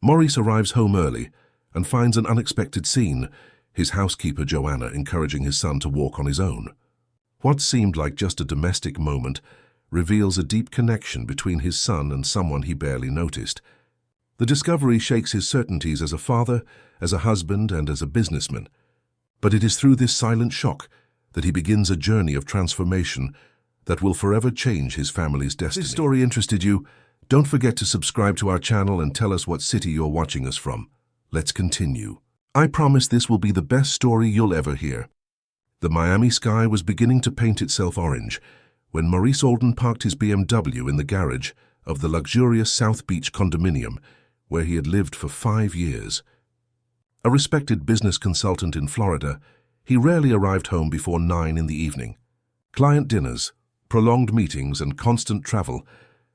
Maurice arrives home early and finds an unexpected scene, his housekeeper Joanna encouraging his son to walk on his own. What seemed like just a domestic moment reveals a deep connection between his son and someone he barely noticed. The discovery shakes his certainties as a father, as a husband, and as a businessman. But it is through this silent shock that he begins a journey of transformation that will forever change his family's destiny. If this story interested you, don't forget to subscribe to our channel and tell us what city you're watching us from. Let's continue. I promise this will be the best story you'll ever hear. The Miami sky was beginning to paint itself orange when Maurice Alden parked his BMW in the garage of the luxurious South Beach condominium where he had lived for 5 years. A respected business consultant in Florida, he rarely arrived home before 9 in the evening. Client dinners, prolonged meetings, and constant travel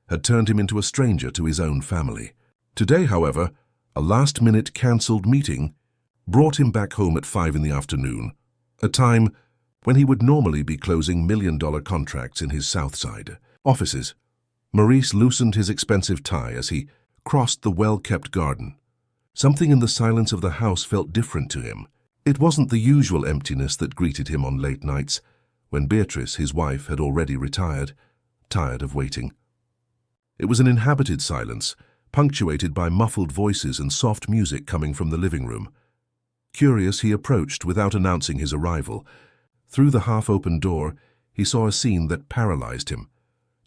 had turned him into a stranger to his own family. Today, however, a last-minute cancelled meeting brought him back home at 5 in the afternoon, a time when he would normally be closing million-dollar contracts in his Southside offices. Maurice loosened his expensive tie as he crossed the well-kept garden. Something in the silence of the house felt different to him. It wasn't the usual emptiness that greeted him on late nights, when Beatrice, his wife, had already retired, tired of waiting. It was an inhabited silence, punctuated by muffled voices and soft music coming from the living room. Curious, he approached without announcing his arrival. Through the half-open door, he saw a scene that paralyzed him.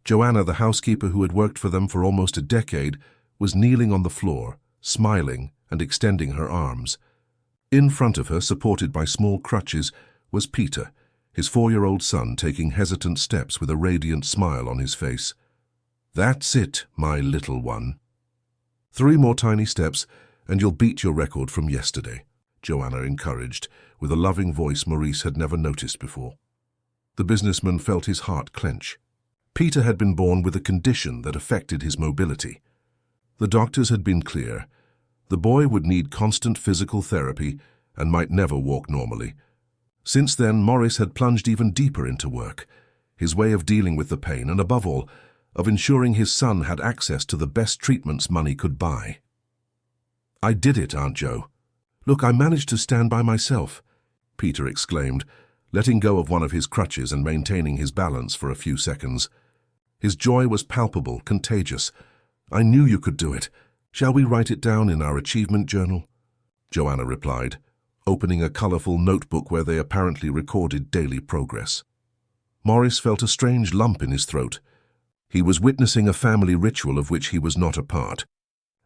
Joanna, the housekeeper who had worked for them for almost a decade, was kneeling on the floor, smiling and extending her arms. In front of her, supported by small crutches, was Peter, his 4-year-old son, taking hesitant steps with a radiant smile on his face. "That's it, my little one. 3 more tiny steps, and you'll beat your record from yesterday," Joanna encouraged, with a loving voice Maurice had never noticed before. The businessman felt his heart clench. Peter had been born with a condition that affected his mobility. The doctors had been clear. The boy would need constant physical therapy and might never walk normally. Since then, Maurice had plunged even deeper into work, his way of dealing with the pain and, above all, of ensuring his son had access to the best treatments money could buy. "I did it, Aunt Jo. Look, I managed to stand by myself," Peter exclaimed, letting go of one of his crutches and maintaining his balance for a few seconds. His joy was palpable, contagious. "I knew you could do it. Shall we write it down in our achievement journal?" Joanna replied, opening a colorful notebook where they apparently recorded daily progress. Maurice felt a strange lump in his throat. He was witnessing a family ritual of which he was not a part,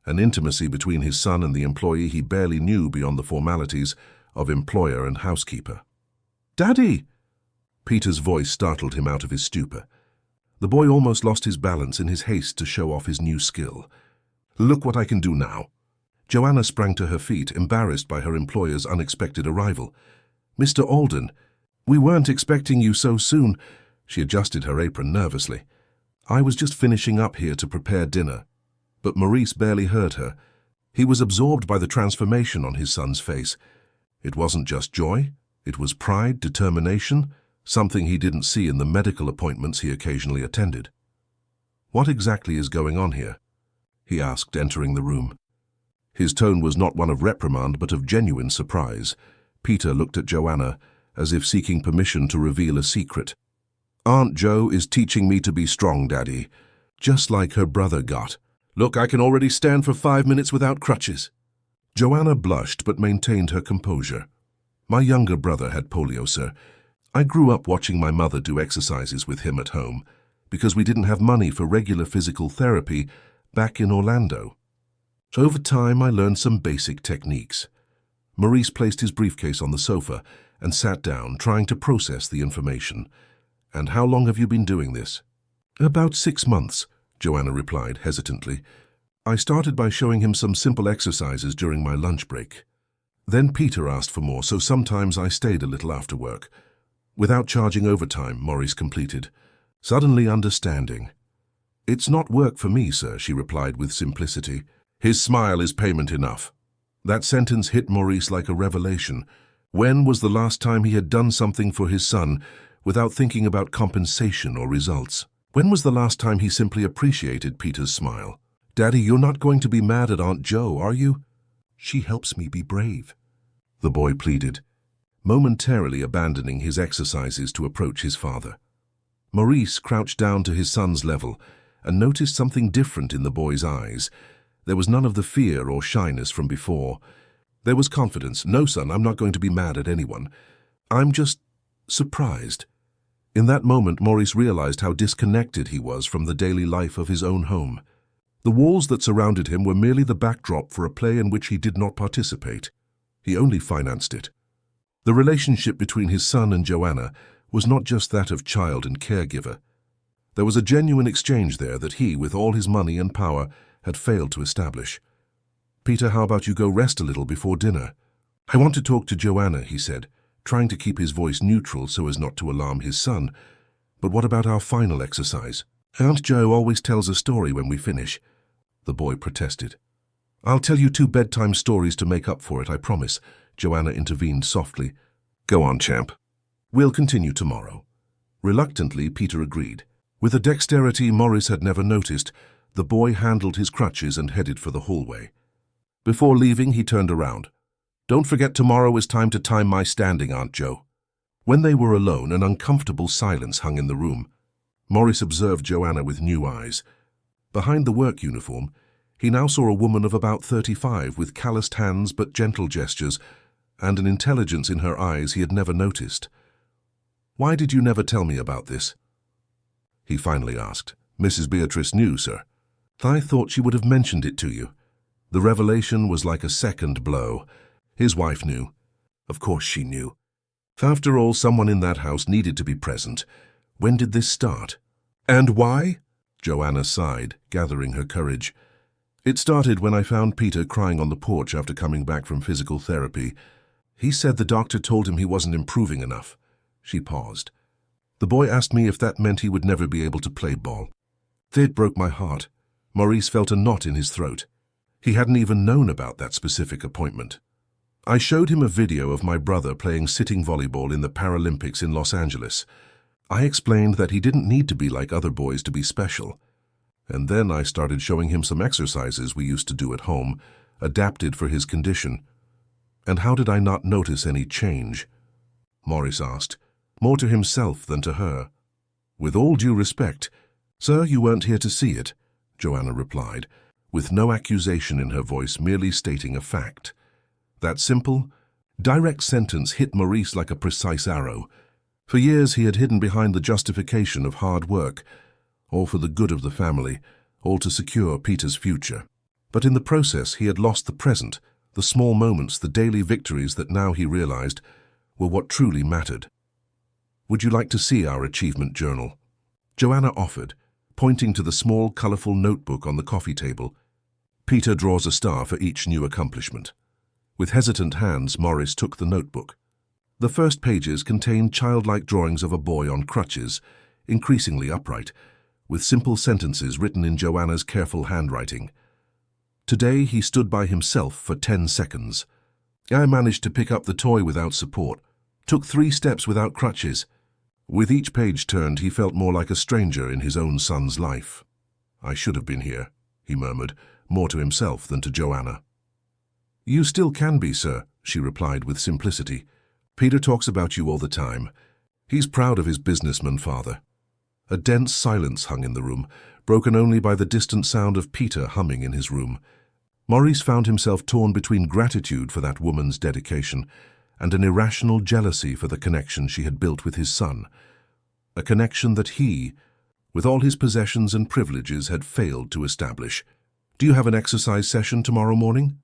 an intimacy between his son and the employee he barely knew beyond the formalities of employer and housekeeper. "Daddy!" Peter's voice startled him out of his stupor. The boy almost lost his balance in his haste to show off his new skill. "Look what I can do now." Joanna sprang to her feet, embarrassed by her employer's unexpected arrival. "Mr. Alden, we weren't expecting you so soon." She adjusted her apron nervously. "I was just finishing up here to prepare dinner." But Maurice barely heard her. He was absorbed by the transformation on his son's face. It wasn't just joy, it was pride, determination, something he didn't see in the medical appointments he occasionally attended. "What exactly is going on here?" he asked, entering the room. His tone was not one of reprimand, but of genuine surprise. Peter looked at Joanna, as if seeking permission to reveal a secret. "Aunt Jo is teaching me to be strong, Daddy, just like her brother got. Look, I can already stand for 5 minutes without crutches." Joanna blushed but maintained her composure. "My younger brother had polio, sir. I grew up watching my mother do exercises with him at home because we didn't have money for regular physical therapy back in Orlando. So over time, I learned some basic techniques." Maurice placed his briefcase on the sofa and sat down, trying to process the information. "And how long have you been doing this?" "About 6 months," Joanna replied hesitantly. "I started by showing him some simple exercises during my lunch break. Then Peter asked for more, so sometimes I stayed a little after work. Without charging overtime," Maurice completed, suddenly understanding. "It's not work for me, sir," she replied with simplicity. His smile is payment enough. That sentence hit Maurice like a revelation. When was the last time he had done something for his son without thinking about compensation or results? When was the last time he simply appreciated Peter's smile? Daddy, you're not going to be mad at Aunt Jo, are you? She helps me be brave, the boy pleaded, momentarily abandoning his exercises to approach his father. Maurice crouched down to his son's level and noticed something different in the boy's eyes. There was none of the fear or shyness from before. There was confidence. No, son, I'm not going to be mad at anyone. I'm just surprised. In that moment, Maurice realized how disconnected he was from the daily life of his own home. The walls that surrounded him were merely the backdrop for a play in which he did not participate. He only financed it. The relationship between his son and Joanna was not just that of child and caregiver. There was a genuine exchange there that he, with all his money and power, had failed to establish. Peter, how about you go rest a little before dinner? I want to talk to Joanna, he said, trying to keep his voice neutral so as not to alarm his son. But what about our final exercise? Aunt Jo always tells a story when we finish, the boy protested. I'll tell you 2 bedtime stories to make up for it, I promise, Joanna intervened softly. Go on, champ. We'll continue tomorrow. Reluctantly, Peter agreed. With a dexterity Maurice had never noticed, the boy handled his crutches and headed for the hallway. Before leaving, he turned around. Don't forget tomorrow is time to time my standing, Aunt Jo. When they were alone, an uncomfortable silence hung in the room. Maurice observed Joanna with new eyes. Behind the work uniform, he now saw a woman of about 35 with calloused hands but gentle gestures and an intelligence in her eyes he had never noticed. Why did you never tell me about this? He finally asked. Mrs. Beatrice knew, sir. I thought she would have mentioned it to you. The revelation was like a second blow. His wife knew. Of course she knew. After all, someone in that house needed to be present. When did this start? And why? Joanna sighed, gathering her courage. It started when I found Peter crying on the porch after coming back from physical therapy. He said the doctor told him he wasn't improving enough. She paused. The boy asked me if that meant he would never be able to play ball. It broke my heart. Maurice felt a knot in his throat. He hadn't even known about that specific appointment. I showed him a video of my brother playing sitting volleyball in the Paralympics in Los Angeles. I explained that he didn't need to be like other boys to be special. And then I started showing him some exercises we used to do at home, adapted for his condition. And how did I not notice any change? Maurice asked, more to himself than to her. With all due respect, sir, you weren't here to see it, Joanna replied, with no accusation in her voice, merely stating a fact. That simple, direct sentence hit Maurice like a precise arrow. For years he had hidden behind the justification of hard work, all for the good of the family, all to secure Peter's future. But in the process he had lost the present, the small moments, the daily victories that now he realized were what truly mattered. Would you like to see our achievement journal? Joanna offered, pointing to the small, colorful notebook on the coffee table. Peter draws a star for each new accomplishment. With hesitant hands, Maurice took the notebook. The first pages contained childlike drawings of a boy on crutches, increasingly upright, with simple sentences written in Joanna's careful handwriting. Today he stood by himself for 10 seconds. I managed to pick up the toy without support, took 3 steps without crutches. With each page turned, he felt more like a stranger in his own son's life. I should have been here, he murmured, more to himself than to Joanna. You still can be, sir, she replied with simplicity. Peter talks about you all the time. He's proud of his businessman father. A dense silence hung in the room, broken only by the distant sound of Peter humming in his room. Maurice found himself torn between gratitude for that woman's dedication and an irrational jealousy for the connection she had built with his son. A connection that he, with all his possessions and privileges, had failed to establish. Do you have an exercise session tomorrow morning?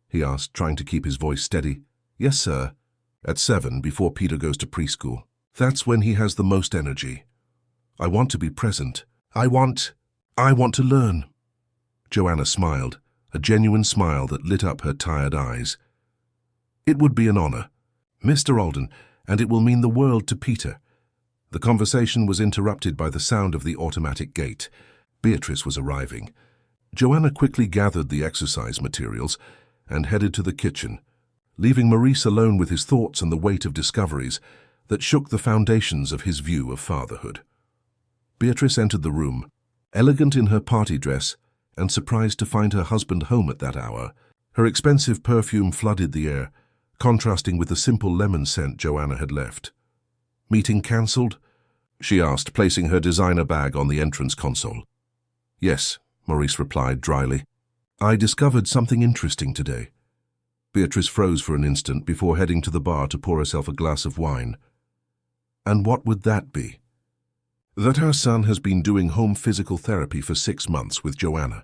He asked, trying to keep his voice steady. Yes, sir. At 7, before Peter goes to preschool. That's when he has the most energy. I want to be present. I want to learn. Joanna smiled, a genuine smile that lit up her tired eyes. It would be an honor, Mr. Alden, and it will mean the world to Peter. The conversation was interrupted by the sound of the automatic gate. Beatrice was arriving. Joanna quickly gathered the exercise materials and headed to the kitchen, leaving Maurice alone with his thoughts and the weight of discoveries that shook the foundations of his view of fatherhood. Beatrice entered the room, elegant in her party dress, and surprised to find her husband home at that hour. Her expensive perfume flooded the air, contrasting with the simple lemon scent Joanna had left. "Meeting cancelled?" she asked, placing her designer bag on the entrance console. "Yes," Maurice replied dryly. "I discovered something interesting today." Beatrice froze for an instant before heading to the bar to pour herself a glass of wine. "And what would that be?" "That our son has been doing home physical therapy for 6 months with Joanna.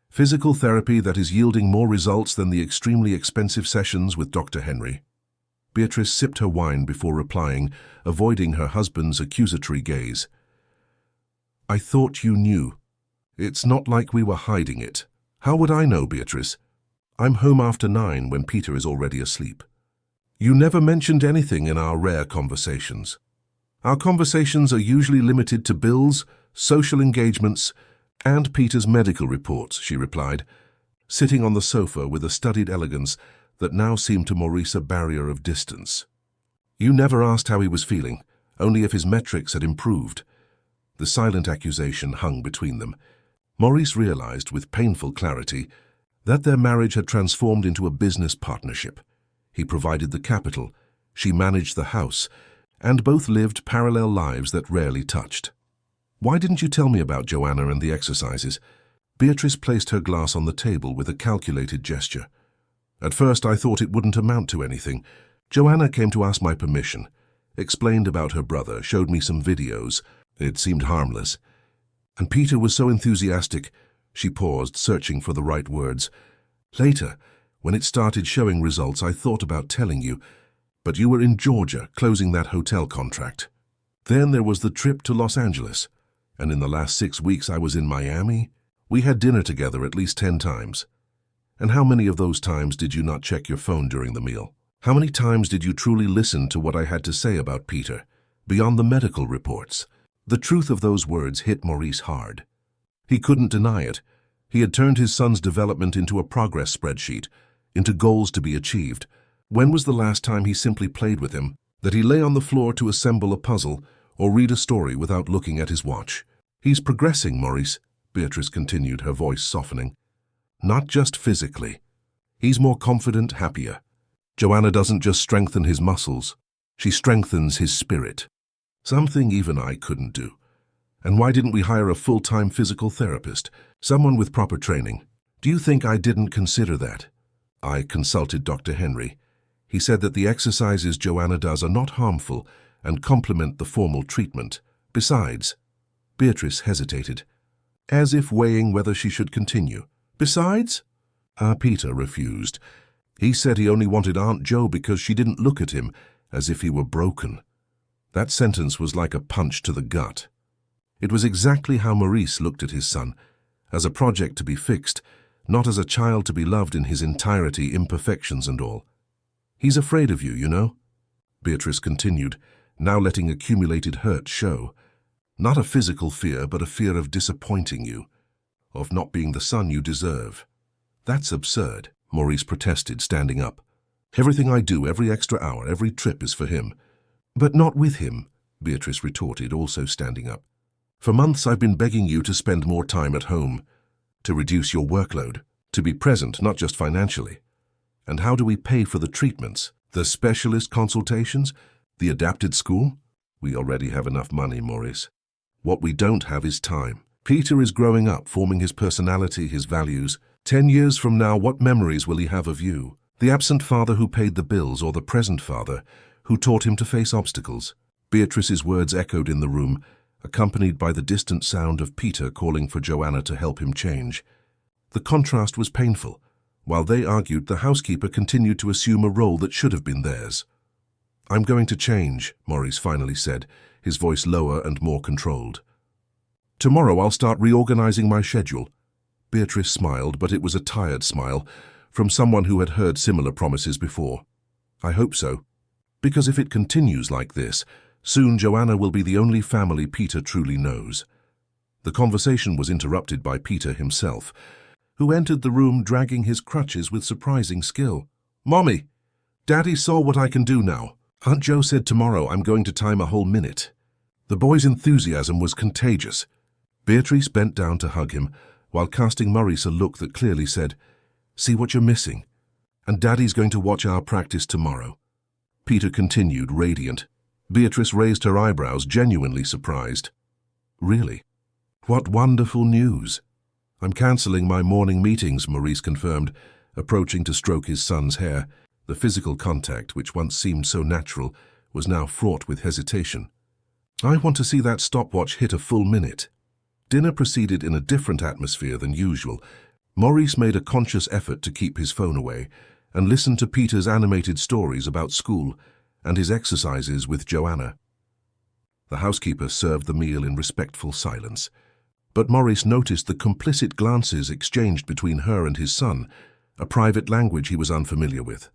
Physical therapy that is yielding more results than the extremely expensive sessions with Dr. Henry." Beatrice sipped her wine before replying, avoiding her husband's accusatory gaze. "I thought you knew. It's not like we were hiding it." "How would I know, Beatrice? I'm home after 9 when Peter is already asleep." "You never mentioned anything in our rare conversations." "Our conversations are usually limited to bills, social engagements, and Peter's medical reports," she replied, sitting on the sofa with a studied elegance that now seemed to Maurice a barrier of distance. "You never asked how he was feeling, only if his metrics had improved." The silent accusation hung between them. Maurice realized with painful clarity that their marriage had transformed into a business partnership. He provided the capital, she managed the house, and both lived parallel lives that rarely touched. "Why didn't you tell me about Joanna and the exercises?" Beatrice placed her glass on the table with a calculated gesture. "At first I thought it wouldn't amount to anything. Joanna came to ask my permission, explained about her brother, showed me some videos. It seemed harmless. And Peter was so enthusiastic." She paused, searching for the right words. "Later, when it started showing results, I thought about telling you, but you were in Georgia, closing that hotel contract. Then there was the trip to Los Angeles, and in the last 6 weeks I was in Miami. We had dinner together at least 10 times. And how many of those times did you not check your phone during the meal? How many times did you truly listen to what I had to say about Peter, beyond the medical reports?" The truth of those words hit Maurice hard. He couldn't deny it. He had turned his son's development into a progress spreadsheet, into goals to be achieved. When was the last time he simply played with him, that he lay on the floor to assemble a puzzle or read a story without looking at his watch? "He's progressing, Maurice," Beatrice continued, her voice softening. "Not just physically. He's more confident, happier. Joanna doesn't just strengthen his muscles, she strengthens his spirit. Something even I couldn't do. And why didn't we hire a full-time physical therapist, someone with proper training? Do you think I didn't consider that? I consulted Dr. Henry. He said that the exercises Joanna does are not harmful and complement the formal treatment. Besides," Beatrice hesitated, as if weighing whether she should continue. "Besides?" Peter refused. He said he only wanted Aunt Jo because she didn't look at him as if he were broken. That sentence was like a punch to the gut. It was exactly how Maurice looked at his son, as a project to be fixed, not as a child to be loved in his entirety, imperfections and all. "He's afraid of you, you know," Beatrice continued, now letting accumulated hurt show. "Not a physical fear, but a fear of disappointing you, of not being the son you deserve." "That's absurd," Maurice protested, standing up. "Everything I do, every extra hour, every trip is for him." "But not with him," Beatrice retorted, also standing up. "For months I've been begging you to spend more time at home, to reduce your workload, to be present, not just financially. And how do we pay for the treatments, the specialist consultations, the adapted school? We already have enough money, Maurice. What we don't have is time. Peter is growing up, forming his personality, his values. 10 years from now, what memories will he have of you? The absent father who paid the bills, or the present father who taught him to face obstacles?" Beatrice's words echoed in the room, accompanied by the distant sound of Peter calling for Joanna to help him change. The contrast was painful. While they argued, the housekeeper continued to assume a role that should have been theirs. "I'm going to change," Maurice finally said, his voice lower and more controlled. "Tomorrow I'll start reorganizing my schedule." Beatrice smiled, but it was a tired smile, from someone who had heard similar promises before. "I hope so. Because if it continues like this, soon Joanna will be the only family Peter truly knows." The conversation was interrupted by Peter himself, who entered the room dragging his crutches with surprising skill. "Mommy, Daddy saw what I can do now. Aunt Jo said tomorrow I'm going to time a whole minute." The boy's enthusiasm was contagious. Beatrice bent down to hug him, while casting Maurice a look that clearly said, "See what you're missing? And Daddy's going to watch our practice tomorrow." Peter continued, radiant. Beatrice raised her eyebrows, genuinely surprised. "Really? What wonderful news." "I'm cancelling my morning meetings," Maurice confirmed, approaching to stroke his son's hair. The physical contact, which once seemed so natural, was now fraught with hesitation. "I want to see that stopwatch hit a full minute." Dinner proceeded in a different atmosphere than usual. Maurice made a conscious effort to keep his phone away and listened to Peter's animated stories about school and his exercises with Joanna. The housekeeper served the meal in respectful silence, but Maurice noticed the complicit glances exchanged between her and his son, a private language he was unfamiliar with.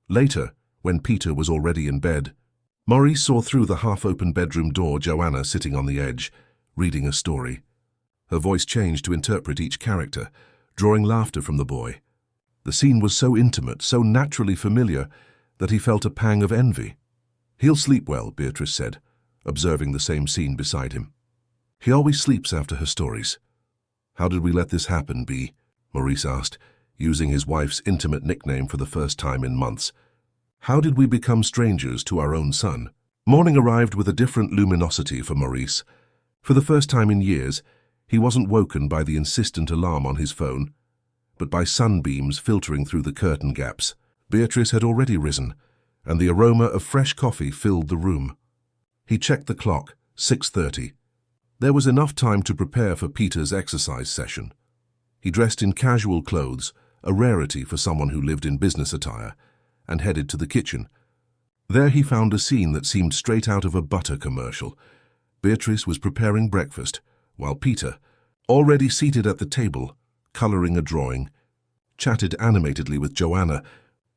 Later, when Peter was already in bed, Maurice saw through the half-open bedroom door Joanna sitting on the edge, reading a story. Her voice changed to interpret each character, drawing laughter from the boy. The scene was so intimate, so naturally familiar, that he felt a pang of envy. "He'll sleep well," Beatrice said, observing the same scene beside him. "He always sleeps after her stories." "How did we let this happen, Bea?" Maurice asked, using his wife's intimate nickname for the first time in months. "How did we become strangers to our own son?" Morning arrived with a different luminosity for Maurice. For the first time in years, he wasn't woken by the insistent alarm on his phone, but by sunbeams filtering through the curtain gaps. Beatrice had already risen, and the aroma of fresh coffee filled the room. He checked the clock, 6:30. There was enough time to prepare for Peter's exercise session. He dressed in casual clothes, a rarity for someone who lived in business attire, and headed to the kitchen. There he found a scene that seemed straight out of a butter commercial. Beatrice was preparing breakfast, while Peter, already seated at the table, coloring a drawing, chatted animatedly with Joanna,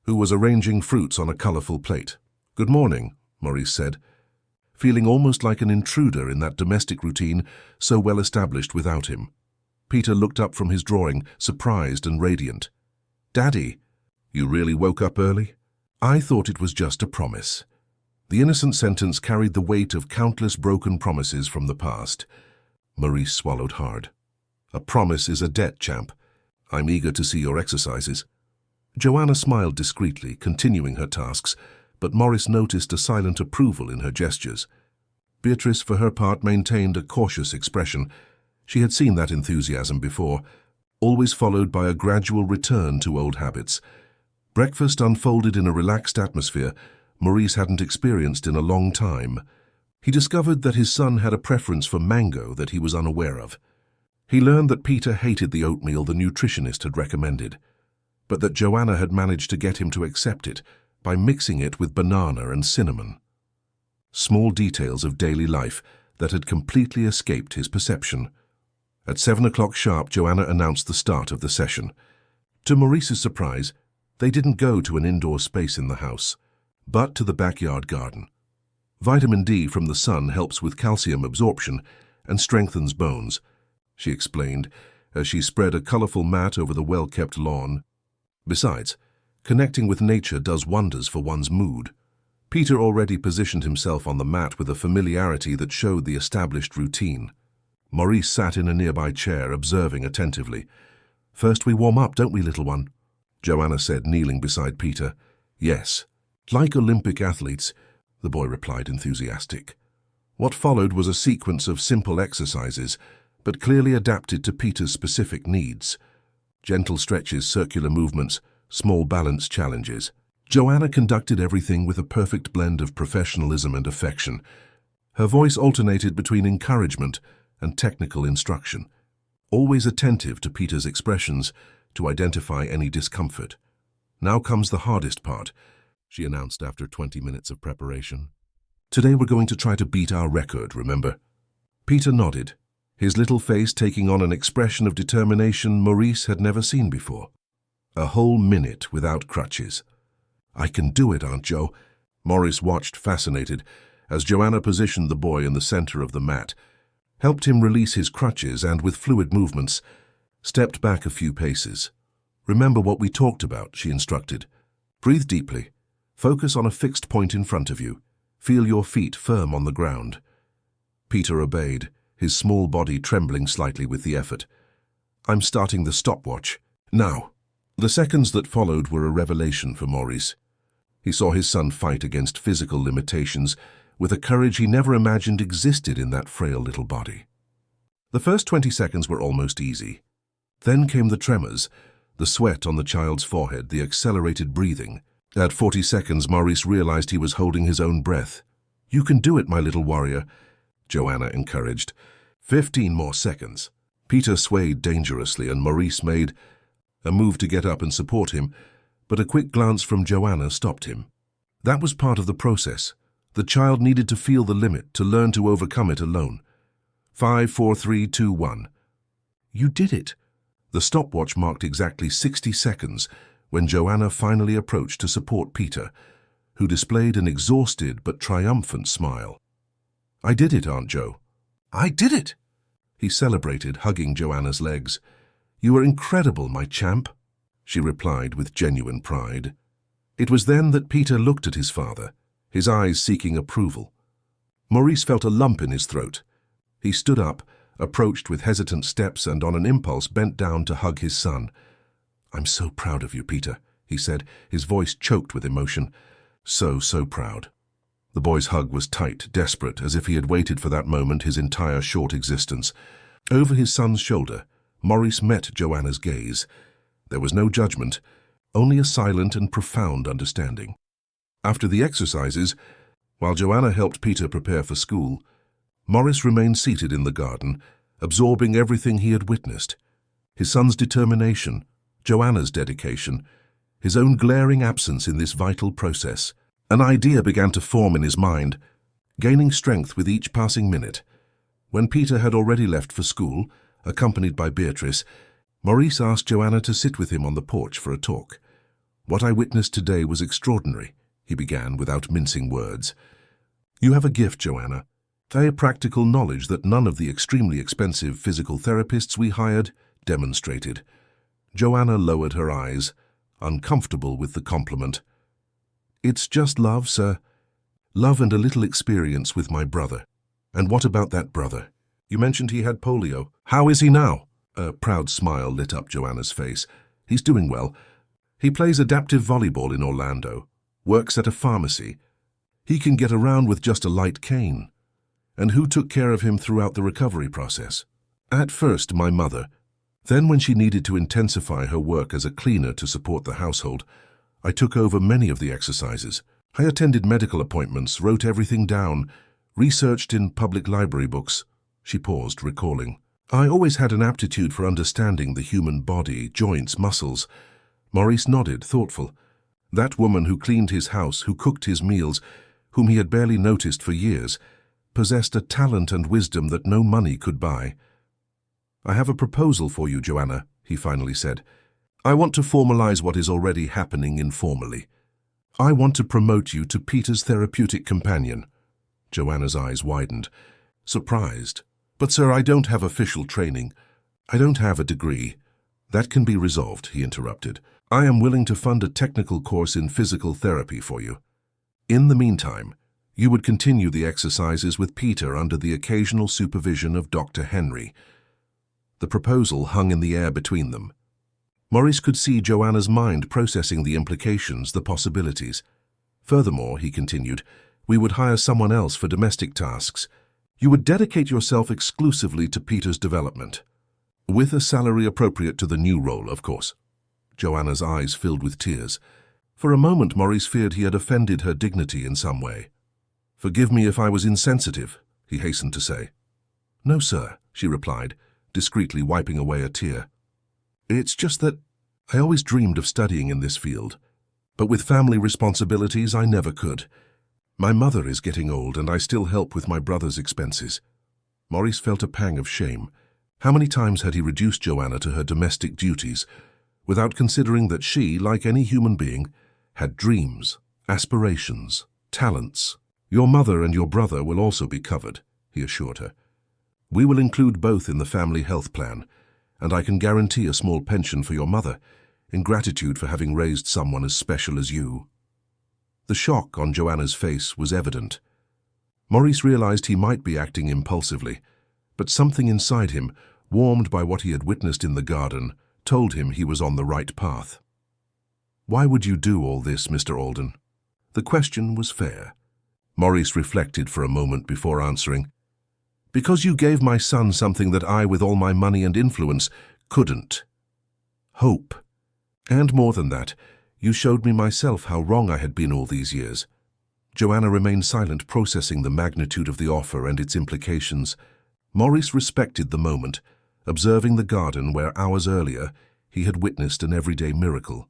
who was arranging fruits on a colorful plate. "Good morning," Maurice said, feeling almost like an intruder in that domestic routine so well established without him. Peter looked up from his drawing, surprised and radiant. "Daddy, you really woke up early?" "I thought it was just a promise." The innocent sentence carried the weight of countless broken promises from the past. Maurice swallowed hard. "A promise is a debt, champ. I'm eager to see your exercises." Joanna smiled discreetly, continuing her tasks, but Maurice noticed a silent approval in her gestures. Beatrice, for her part, maintained a cautious expression. She had seen that enthusiasm before, always followed by a gradual return to old habits. Breakfast unfolded in a relaxed atmosphere Maurice hadn't experienced in a long time. He discovered that his son had a preference for mango that he was unaware of. He learned that Peter hated the oatmeal the nutritionist had recommended, but that Joanna had managed to get him to accept it by mixing it with banana and cinnamon. Small details of daily life that had completely escaped his perception. At 7 o'clock sharp, Joanna announced the start of the session. To Maurice's surprise, they didn't go to an indoor space in the house, but to the backyard garden. Vitamin D from the sun helps with calcium absorption and strengthens bones, she explained as she spread a colorful mat over the well-kept lawn. Besides, connecting with nature does wonders for one's mood. Peter already positioned himself on the mat with a familiarity that showed the established routine. Maurice sat in a nearby chair, observing attentively. "First we warm up, don't we, little one?" Joanna said, kneeling beside Peter. "Yes, like Olympic athletes," the boy replied, enthusiastic. What followed was a sequence of simple exercises, but clearly adapted to Peter's specific needs. Gentle stretches, circular movements, small balance challenges. Joanna conducted everything with a perfect blend of professionalism and affection. Her voice alternated between encouragement and technical instruction, always attentive to Peter's expressions to identify any discomfort. "Now comes the hardest part," she announced after 20 minutes of preparation. "Today we're going to try to beat our record, remember?" Peter nodded, his little face taking on an expression of determination Maurice had never seen before. A whole minute without crutches. "I can do it, Aunt Jo." Maurice watched, fascinated, as Joanna positioned the boy in the center of the mat, helped him release his crutches and, with fluid movements, stepped back a few paces. "Remember what we talked about," she instructed. "Breathe deeply. Focus on a fixed point in front of you. Feel your feet firm on the ground." Peter obeyed, his small body trembling slightly with the effort. I'm starting the stopwatch. Now. The seconds that followed were a revelation for Maurice. He saw his son fight against physical limitations with a courage he never imagined existed in that frail little body. The first 20 seconds were almost easy. Then came the tremors, the sweat on the child's forehead, the accelerated breathing. At 40 seconds, Maurice realized he was holding his own breath. "You can do it, my little warrior," Joanna encouraged. 15 more seconds. Peter swayed dangerously, and Maurice made a move to get up and support him, but a quick glance from Joanna stopped him. That was part of the process. The child needed to feel the limit, to learn to overcome it alone. 5, 4, 3, 2, 1. "You did it." The stopwatch marked exactly 60 seconds when Joanna finally approached to support Peter, who displayed an exhausted but triumphant smile. "I did it, Aunt Jo." "I did it!" He celebrated, hugging Joanna's legs. "You are incredible, my champ," she replied with genuine pride. It was then that Peter looked at his father, his eyes seeking approval. Maurice felt a lump in his throat. He stood up, approached with hesitant steps, and on an impulse bent down to hug his son. "I'm so proud of you, Peter," he said, his voice choked with emotion. So proud." The boy's hug was tight, desperate, as if he had waited for that moment his entire short existence. Over his son's shoulder, Maurice met Joanna's gaze. There was no judgment, only a silent and profound understanding. After the exercises, while Joanna helped Peter prepare for school, Maurice remained seated in the garden, absorbing everything he had witnessed. His son's determination, Joanna's dedication, his own glaring absence in this vital process. An idea began to form in his mind, gaining strength with each passing minute. When Peter had already left for school, accompanied by Beatrice, Maurice asked Joanna to sit with him on the porch for a talk. "What I witnessed today was extraordinary," he began without mincing words. "You have a gift, Joanna, a practical knowledge that none of the extremely expensive physical therapists we hired demonstrated." Joanna lowered her eyes, uncomfortable with the compliment. "It's just love, sir. Love and a little experience with my brother." "And what about that brother? You mentioned he had polio. How is he now?" A proud smile lit up Joanna's face. "He's doing well. He plays adaptive volleyball in Orlando, works at a pharmacy. He can get around with just a light cane." "And who took care of him throughout the recovery process?" "At first, my mother. Then when she needed to intensify her work as a cleaner to support the household, I took over many of the exercises. I attended medical appointments, wrote everything down, researched in public library books." She paused, recalling. "I always had an aptitude for understanding the human body, joints, muscles." Maurice nodded, thoughtful. That woman who cleaned his house, who cooked his meals, whom he had barely noticed for years, possessed a talent and wisdom that no money could buy. "I have a proposal for you, Joanna," he finally said. "I want to formalize what is already happening informally. I want to promote you to Peter's therapeutic companion." Joanna's eyes widened, surprised. "But sir, I don't have official training. I don't have a degree." "That can be resolved," he interrupted. "I am willing to fund a technical course in physical therapy for you. In the meantime, you would continue the exercises with Peter under the occasional supervision of Dr. Henry." The proposal hung in the air between them. Maurice could see Joanna's mind processing the implications, the possibilities. "Furthermore," he continued, "we would hire someone else for domestic tasks. You would dedicate yourself exclusively to Peter's development, with a salary appropriate to the new role, of course." Joanna's eyes filled with tears. For a moment, Maurice feared he had offended her dignity in some way. "Forgive me if I was insensitive," he hastened to say. "No, sir," she replied, discreetly wiping away a tear. "It's just that I always dreamed of studying in this field, but with family responsibilities I never could. My mother is getting old, and I still help with my brother's expenses." Maurice felt a pang of shame. How many times had he reduced Joanna to her domestic duties, without considering that she, like any human being, had dreams, aspirations, talents? "Your mother and your brother will also be covered," he assured her. "We will include both in the family health plan, and I can guarantee a small pension for your mother, in gratitude for having raised someone as special as you." The shock on Joanna's face was evident. Maurice realized he might be acting impulsively, but something inside him, warmed by what he had witnessed in the garden, told him he was on the right path. "Why would you do all this, Mr. Alden?" The question was fair. Maurice reflected for a moment before answering. "Because you gave my son something that I, with all my money and influence, couldn't. Hope. And more than that, you showed me myself how wrong I had been all these years." Joanna remained silent, processing the magnitude of the offer and its implications. Maurice respected the moment, observing the garden where hours earlier he had witnessed an everyday miracle.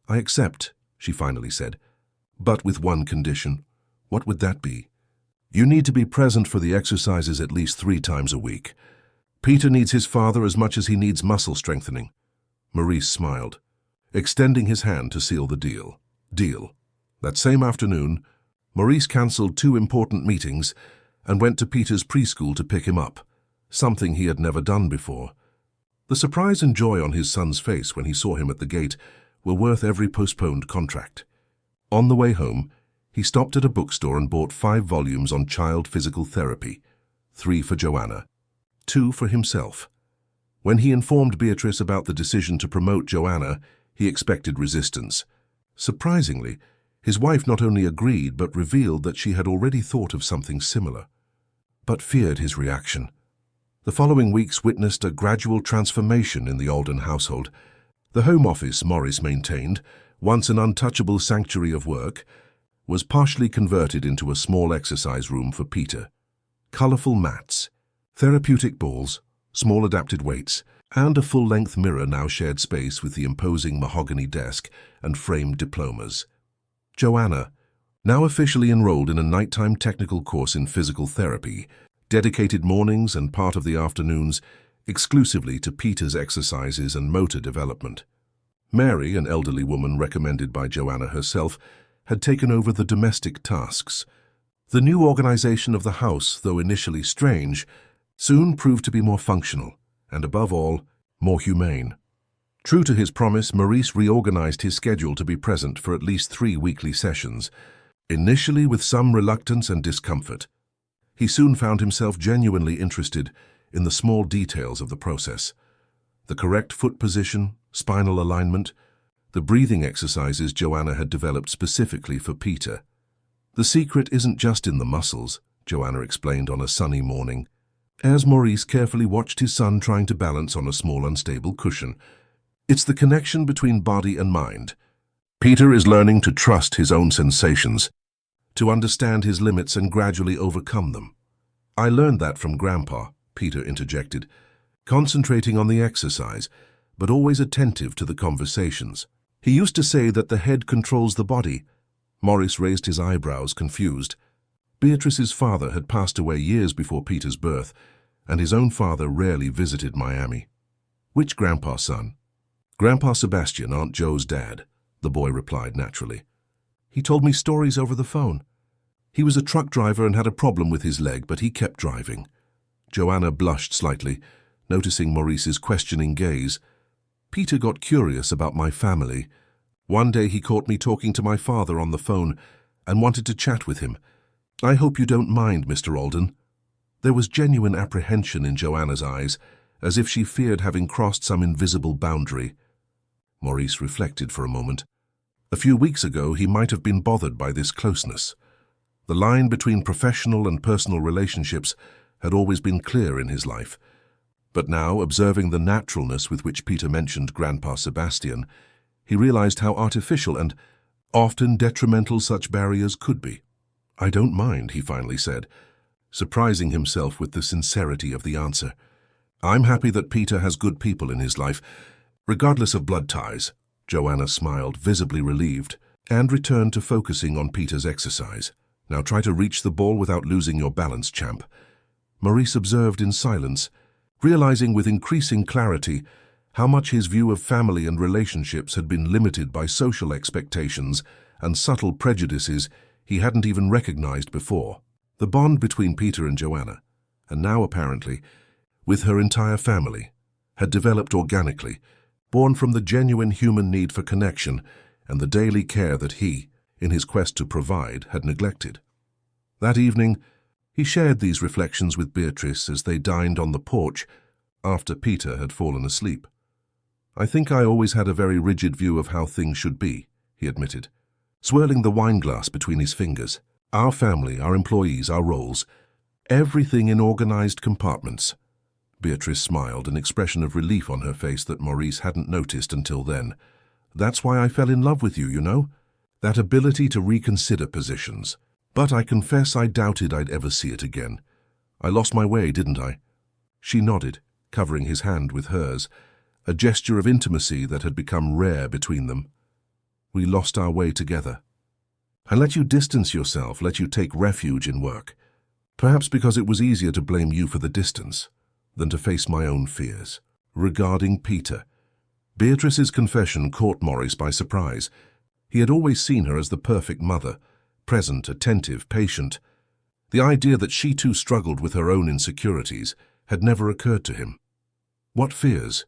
"I accept," she finally said, "but with one condition." "What would that be?" "You need to be present for the exercises at least 3 times a week. Peter needs his father as much as he needs muscle strengthening." Maurice smiled, extending his hand to seal the deal. Deal. That same afternoon, Maurice cancelled 2 important meetings and went to Peter's preschool to pick him up, something he had never done before. The surprise and joy on his son's face when he saw him at the gate were worth every postponed contract. On the way home, he stopped at a bookstore and bought 5 volumes on child physical therapy, 3 for Joanna, 2 for himself. When he informed Beatrice about the decision to promote Joanna, he expected resistance. Surprisingly, his wife not only agreed but revealed that she had already thought of something similar, but feared his reaction. The following weeks witnessed a gradual transformation in the Alden household. The home office Maurice maintained, once an untouchable sanctuary of work, was partially converted into a small exercise room for Peter. Colorful mats, therapeutic balls, small adapted weights, and a full-length mirror now shared space with the imposing mahogany desk and framed diplomas. Joanna, now officially enrolled in a nighttime technical course in physical therapy, dedicated mornings and part of the afternoons exclusively to Peter's exercises and motor development. Mary, an elderly woman recommended by Joanna herself, had taken over the domestic tasks. The new organization of the house, though initially strange, soon proved to be more functional and, above all, more humane. True to his promise, Maurice reorganized his schedule to be present for at least 3 weekly sessions, initially with some reluctance and discomfort. He soon found himself genuinely interested in the small details of the process. The correct foot position, spinal alignment, the breathing exercises Joanna had developed specifically for Peter. "The secret isn't just in the muscles," Joanna explained on a sunny morning, as Maurice carefully watched his son trying to balance on a small unstable cushion. "It's the connection between body and mind. Peter is learning to trust his own sensations, to understand his limits and gradually overcome them." "I learned that from Grandpa," Peter interjected, concentrating on the exercise, but always attentive to the conversations. "He used to say that the head controls the body." Maurice raised his eyebrows, confused. Beatrice's father had passed away years before Peter's birth, and his own father rarely visited Miami. "Which Grandpa, son?" "Grandpa Sebastian, Aunt Joe's dad," the boy replied naturally. "He told me stories over the phone. He was a truck driver and had a problem with his leg, but he kept driving." Joanna blushed slightly, noticing Maurice's questioning gaze. "Peter got curious about my family. One day he caught me talking to my father on the phone and wanted to chat with him. I hope you don't mind, Mr. Alden." There was genuine apprehension in Joanna's eyes, as if she feared having crossed some invisible boundary. Maurice reflected for a moment. A few weeks ago, he might have been bothered by this closeness. The line between professional and personal relationships had always been clear in his life. But now, observing the naturalness with which Peter mentioned Grandpa Sebastian, he realized how artificial and often detrimental such barriers could be. "I don't mind," he finally said, surprising himself with the sincerity of the answer. "I'm happy that Peter has good people in his life, regardless of blood ties." Joanna smiled, visibly relieved, and returned to focusing on Peter's exercise. "Now try to reach the ball without losing your balance, champ." Maurice observed in silence, realizing with increasing clarity how much his view of family and relationships had been limited by social expectations and subtle prejudices he hadn't even recognized before. The bond between Peter and Joanna, and now apparently with her entire family, had developed organically, born from the genuine human need for connection and the daily care that he, in his quest to provide, had neglected. That evening, he shared these reflections with Beatrice as they dined on the porch, after Peter had fallen asleep. "I think I always had a very rigid view of how things should be," he admitted, swirling the wine glass between his fingers. "Our family, our employees, our roles, everything in organized compartments." Beatrice smiled, an expression of relief on her face that Maurice hadn't noticed until then. "That's why I fell in love with you, you know? That ability to reconsider positions. But I confess I doubted I'd ever see it again. I lost my way, didn't I?" She nodded, covering his hand with hers, a gesture of intimacy that had become rare between them. "We lost our way together. I let you distance yourself, let you take refuge in work. Perhaps because it was easier to blame you for the distance than to face my own fears." Regarding Peter, Beatrice's confession caught Maurice by surprise. He had always seen her as the perfect mother, present, attentive, patient. The idea that she too struggled with her own insecurities had never occurred to him. "What fears?"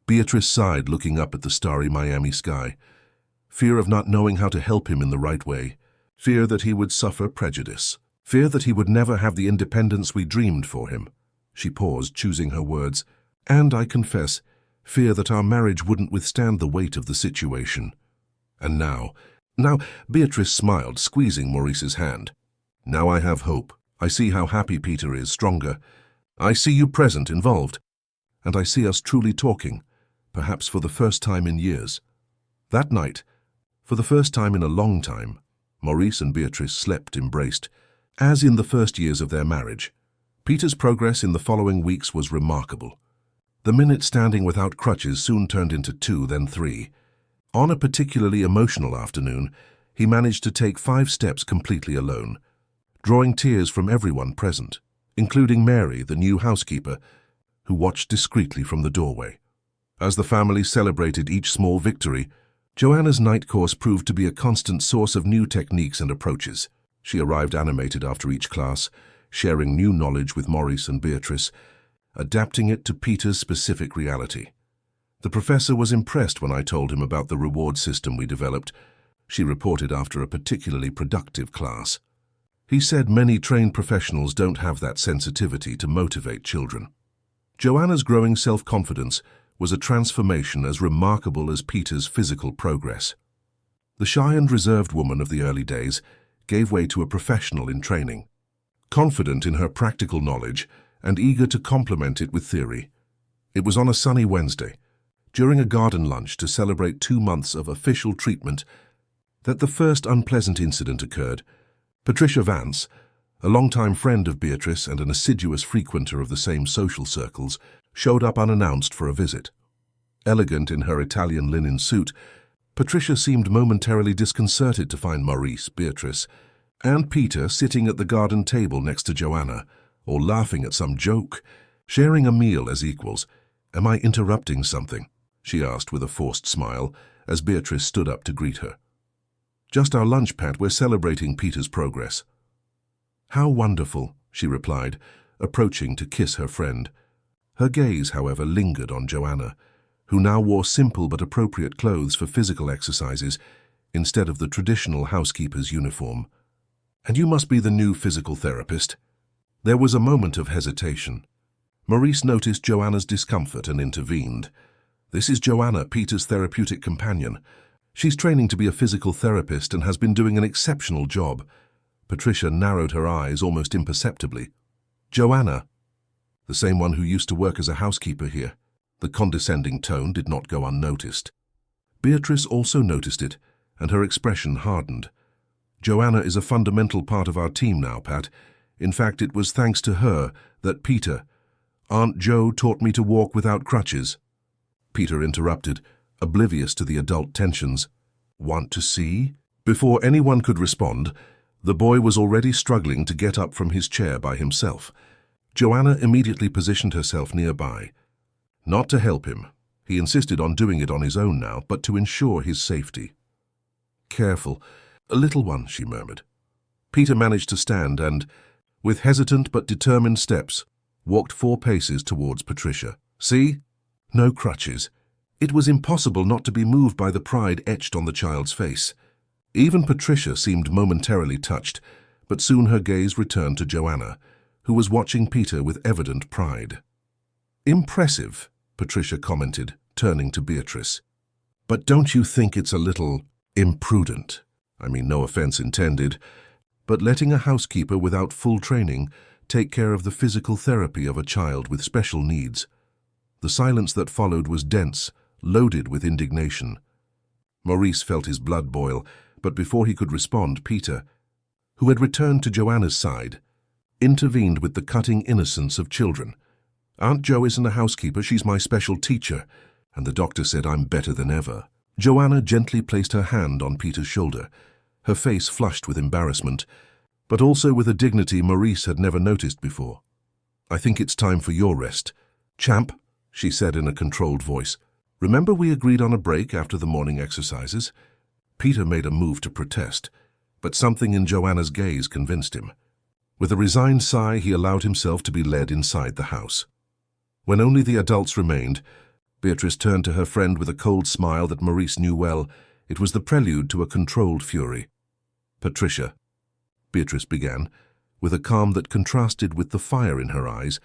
Beatrice sighed, looking up at the starry Miami sky. Fear of not knowing how to help him in the right way. Fear that he would suffer prejudice. Fear that he would never have the independence we dreamed for him. She paused, choosing her words. "And, I confess, fear that our marriage wouldn't withstand the weight of the situation." And now, Beatrice smiled, squeezing Maurice's hand. "Now I have hope. I see how happy Peter is, stronger. I see you present, involved. And I see us truly talking, perhaps for the first time in years." That night, for the first time in a long time, Maurice and Beatrice slept embraced, as in the first years of their marriage. Peter's progress in the following weeks was remarkable. The minute standing without crutches soon turned into 2, then 3. On a particularly emotional afternoon, he managed to take 5 steps completely alone, drawing tears from everyone present, including Mary, the new housekeeper, who watched discreetly from the doorway. As the family celebrated each small victory, Joanna's night course proved to be a constant source of new techniques and approaches. She arrived animated after each class, sharing new knowledge with Maurice and Beatrice, adapting it to Peter's specific reality. "The professor was impressed when I told him about the reward system we developed," she reported after a particularly productive class. "He said many trained professionals don't have that sensitivity to motivate children." Joanna's growing self-confidence was a transformation as remarkable as Peter's physical progress. The shy and reserved woman of the early days gave way to a professional in training, confident in her practical knowledge and eager to complement it with theory. It was on a sunny Wednesday, during a garden lunch to celebrate 2 months of official treatment, that the first unpleasant incident occurred. Patricia Vance, a longtime friend of Beatrice and an assiduous frequenter of the same social circles, showed up unannounced for a visit. Elegant in her Italian linen suit, Patricia seemed momentarily disconcerted to find Maurice, Beatrice, and Peter sitting at the garden table next to Joanna, or laughing at some joke, sharing a meal as equals. "Am I interrupting something?" she asked with a forced smile, as Beatrice stood up to greet her. "Just our lunch, Pat. We're celebrating Peter's progress." "How wonderful," she replied, approaching to kiss her friend. Her gaze, however, lingered on Joanna, who now wore simple but appropriate clothes for physical exercises instead of the traditional housekeeper's uniform. "And you must be the new physical therapist?" There was a moment of hesitation. Maurice noticed Joanna's discomfort and intervened. "This is Joanna, Peter's therapeutic companion. She's training to be a physical therapist and has been doing an exceptional job." Patricia narrowed her eyes almost imperceptibly. "Joanna?" "The same one who used to work as a housekeeper here." The condescending tone did not go unnoticed. Beatrice also noticed it, and her expression hardened. "Joanna is a fundamental part of our team now, Pat. In fact, it was thanks to her that Peter, Aunt Jo, taught me to walk without crutches." Peter interrupted, oblivious to the adult tensions. "Want to see?" Before anyone could respond, the boy was already struggling to get up from his chair by himself. Joanna immediately positioned herself nearby. Not to help him. He insisted on doing it on his own now, but to ensure his safety. "Careful. A little one," she murmured. Peter managed to stand and, with hesitant but determined steps, walked 4 paces towards Patricia. "See? No crutches." It was impossible not to be moved by the pride etched on the child's face. Even Patricia seemed momentarily touched, but soon her gaze returned to Joanna, who was watching Peter with evident pride. Impressive, Patricia commented, turning to Beatrice. But don't you think it's a little imprudent? I mean, no offense intended, but letting a housekeeper without full training take care of the physical therapy of a child with special needs. The silence that followed was dense, loaded with indignation. Maurice felt his blood boil, but before he could respond, Peter, who had returned to Joanna's side, intervened with the cutting innocence of children. Aunt Jo isn't a housekeeper, she's my special teacher, and the doctor said I'm better than ever. Joanna gently placed her hand on Peter's shoulder, her face flushed with embarrassment, but also with a dignity Maurice had never noticed before. I think it's time for your rest. Champ, she said in a controlled voice. Remember we agreed on a break after the morning exercises? Peter made a move to protest, but something in Joanna's gaze convinced him. With a resigned sigh, he allowed himself to be led inside the house. When only the adults remained, Beatrice turned to her friend with a cold smile that Maurice knew well. It was the prelude to a controlled fury. Patricia, Beatrice began, with a calm that contrasted with the fire in her eyes,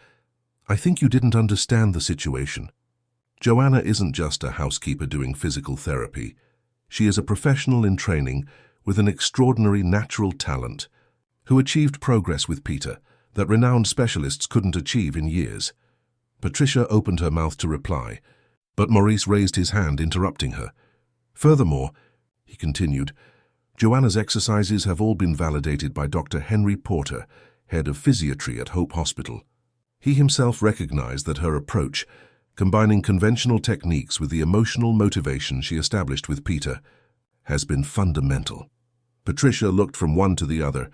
I think you didn't understand the situation. Joanna isn't just a housekeeper doing physical therapy. She is a professional in training with an extraordinary natural talent, who achieved progress with Peter that renowned specialists couldn't achieve in years. Patricia opened her mouth to reply, but Maurice raised his hand, interrupting her. Furthermore, he continued, Joanna's exercises have all been validated by Dr. Henry Porter, head of physiatry at Hope Hospital. He himself recognized that her approach, combining conventional techniques with the emotional motivation she established with Peter, has been fundamental. Patricia looked from one to the other,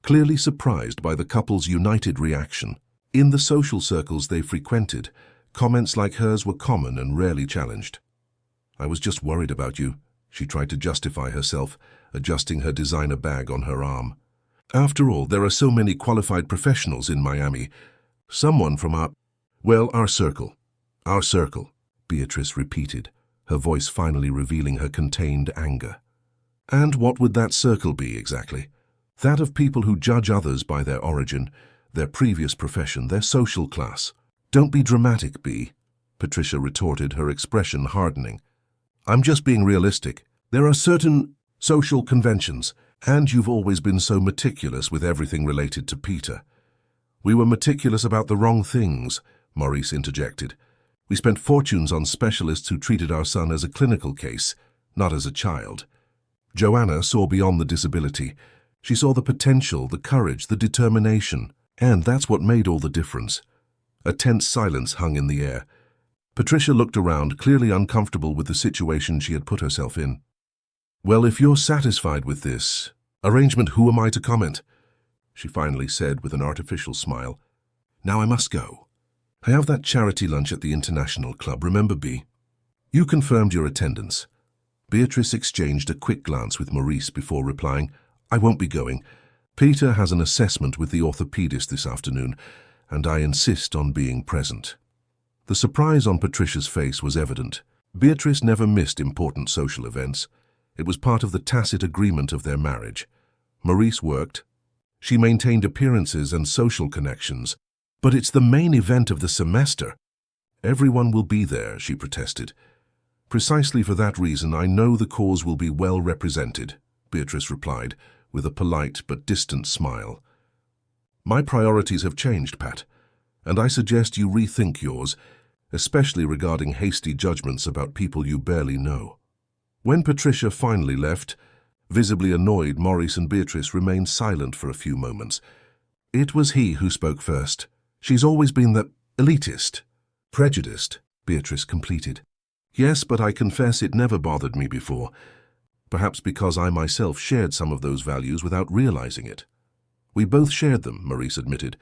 clearly surprised by the couple's united reaction. In the social circles they frequented, comments like hers were common and rarely challenged. I was just worried about you, she tried to justify herself, adjusting her designer bag on her arm. After all, there are so many qualified professionals in Miami. Someone from our circle. Our circle, Beatrice repeated, her voice finally revealing her contained anger. And what would that circle be exactly? That of people who judge others by their origin, their previous profession, their social class. Don't be dramatic, Bea, Patricia retorted, her expression hardening. I'm just being realistic. There are certain social conventions, and you've always been so meticulous with everything related to Peter. We were meticulous about the wrong things, Maurice interjected. We spent fortunes on specialists who treated our son as a clinical case, not as a child. Joanna saw beyond the disability. She saw the potential, the courage, the determination, and that's what made all the difference. A tense silence hung in the air. Patricia looked around, clearly uncomfortable with the situation she had put herself in. Well, if you're satisfied with this arrangement, who am I to comment? She finally said with an artificial smile. Now I must go. I have that charity lunch at the International Club, remember, Bea? You confirmed your attendance. Beatrice exchanged a quick glance with Maurice before replying, I won't be going. Peter has an assessment with the orthopedist this afternoon, and I insist on being present. The surprise on Patricia's face was evident. Beatrice never missed important social events. It was part of the tacit agreement of their marriage. Maurice worked. She maintained appearances and social connections. But it's the main event of the semester. Everyone will be there, she protested. Precisely for that reason, I know the cause will be well represented, Beatrice replied, with a polite but distant smile. My priorities have changed, Pat, and I suggest you rethink yours, especially regarding hasty judgments about people you barely know. When Patricia finally left, visibly annoyed, Maurice and Beatrice remained silent for a few moments. It was he who spoke first. She's always been the elitist, prejudiced, Beatrice completed. Yes, but I confess it never bothered me before, perhaps because I myself shared some of those values without realizing it. We both shared them, Maurice admitted.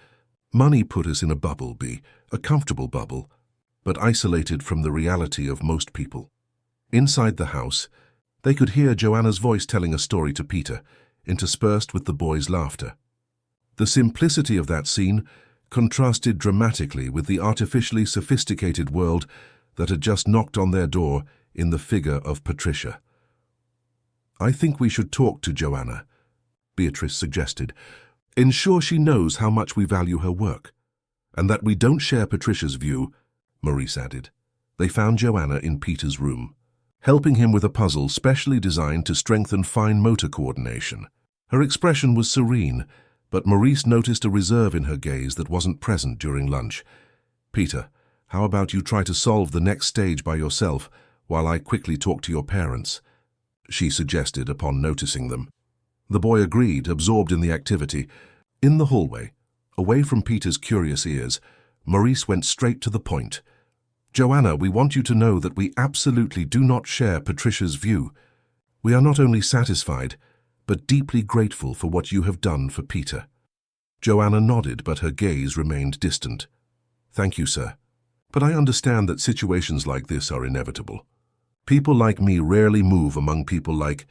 Money put us in a bubble, Bea, a comfortable bubble, but isolated from the reality of most people. Inside the house, they could hear Joanna's voice telling a story to Peter, interspersed with the boys' laughter. The simplicity of that scene contrasted dramatically with the artificially sophisticated world that had just knocked on their door in the figure of Patricia. I think we should talk to Joanna, Beatrice suggested. Ensure she knows how much we value her work, and that we don't share Patricia's view, Maurice added. They found Joanna in Peter's room, helping him with a puzzle specially designed to strengthen fine motor coordination. Her expression was serene, but Maurice noticed a reserve in her gaze that wasn't present during lunch. "Peter, how about you try to solve the next stage by yourself while I quickly talk to your parents?" she suggested upon noticing them. The boy agreed, absorbed in the activity. In the hallway, away from Peter's curious ears, Maurice went straight to the point. "Joanna, we want you to know that we absolutely do not share Patricia's view. We are not only satisfied, but deeply grateful for what you have done for Peter." Joanna nodded, but her gaze remained distant. "Thank you, sir. But I understand that situations like this are inevitable. People like me rarely move among people like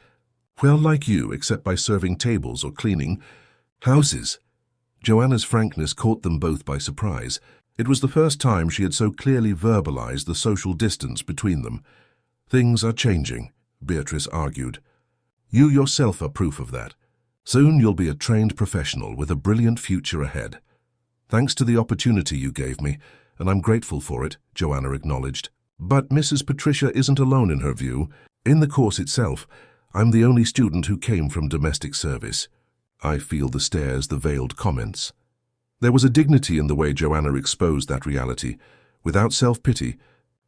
you, except by serving tables or cleaning houses." Joanna's frankness caught them both by surprise. It was the first time she had so clearly verbalized the social distance between them. "Things are changing," Beatrice argued. "You yourself are proof of that. Soon you'll be a trained professional with a brilliant future ahead." "Thanks to the opportunity you gave me, and I'm grateful for it," Joanna acknowledged. "But Mrs. Patricia isn't alone in her view. In the course itself, I'm the only student who came from domestic service." I feel the stares, the veiled comments. There was a dignity in the way Joanna exposed that reality, without self-pity,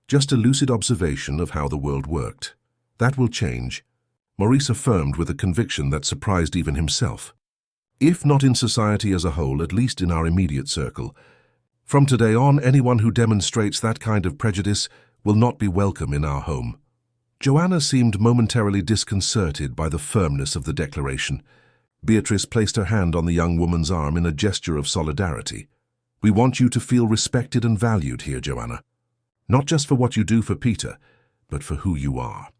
just a lucid observation of how the world worked. "That will change," Maurice affirmed with a conviction that surprised even himself. "If not in society as a whole, at least in our immediate circle. From today on, anyone who demonstrates that kind of prejudice will not be welcome in our home." Joanna seemed momentarily disconcerted by the firmness of the declaration. Beatrice placed her hand on the young woman's arm in a gesture of solidarity. "We want you to feel respected and valued here, Joanna. Not just for what you do for Peter, but for who you are."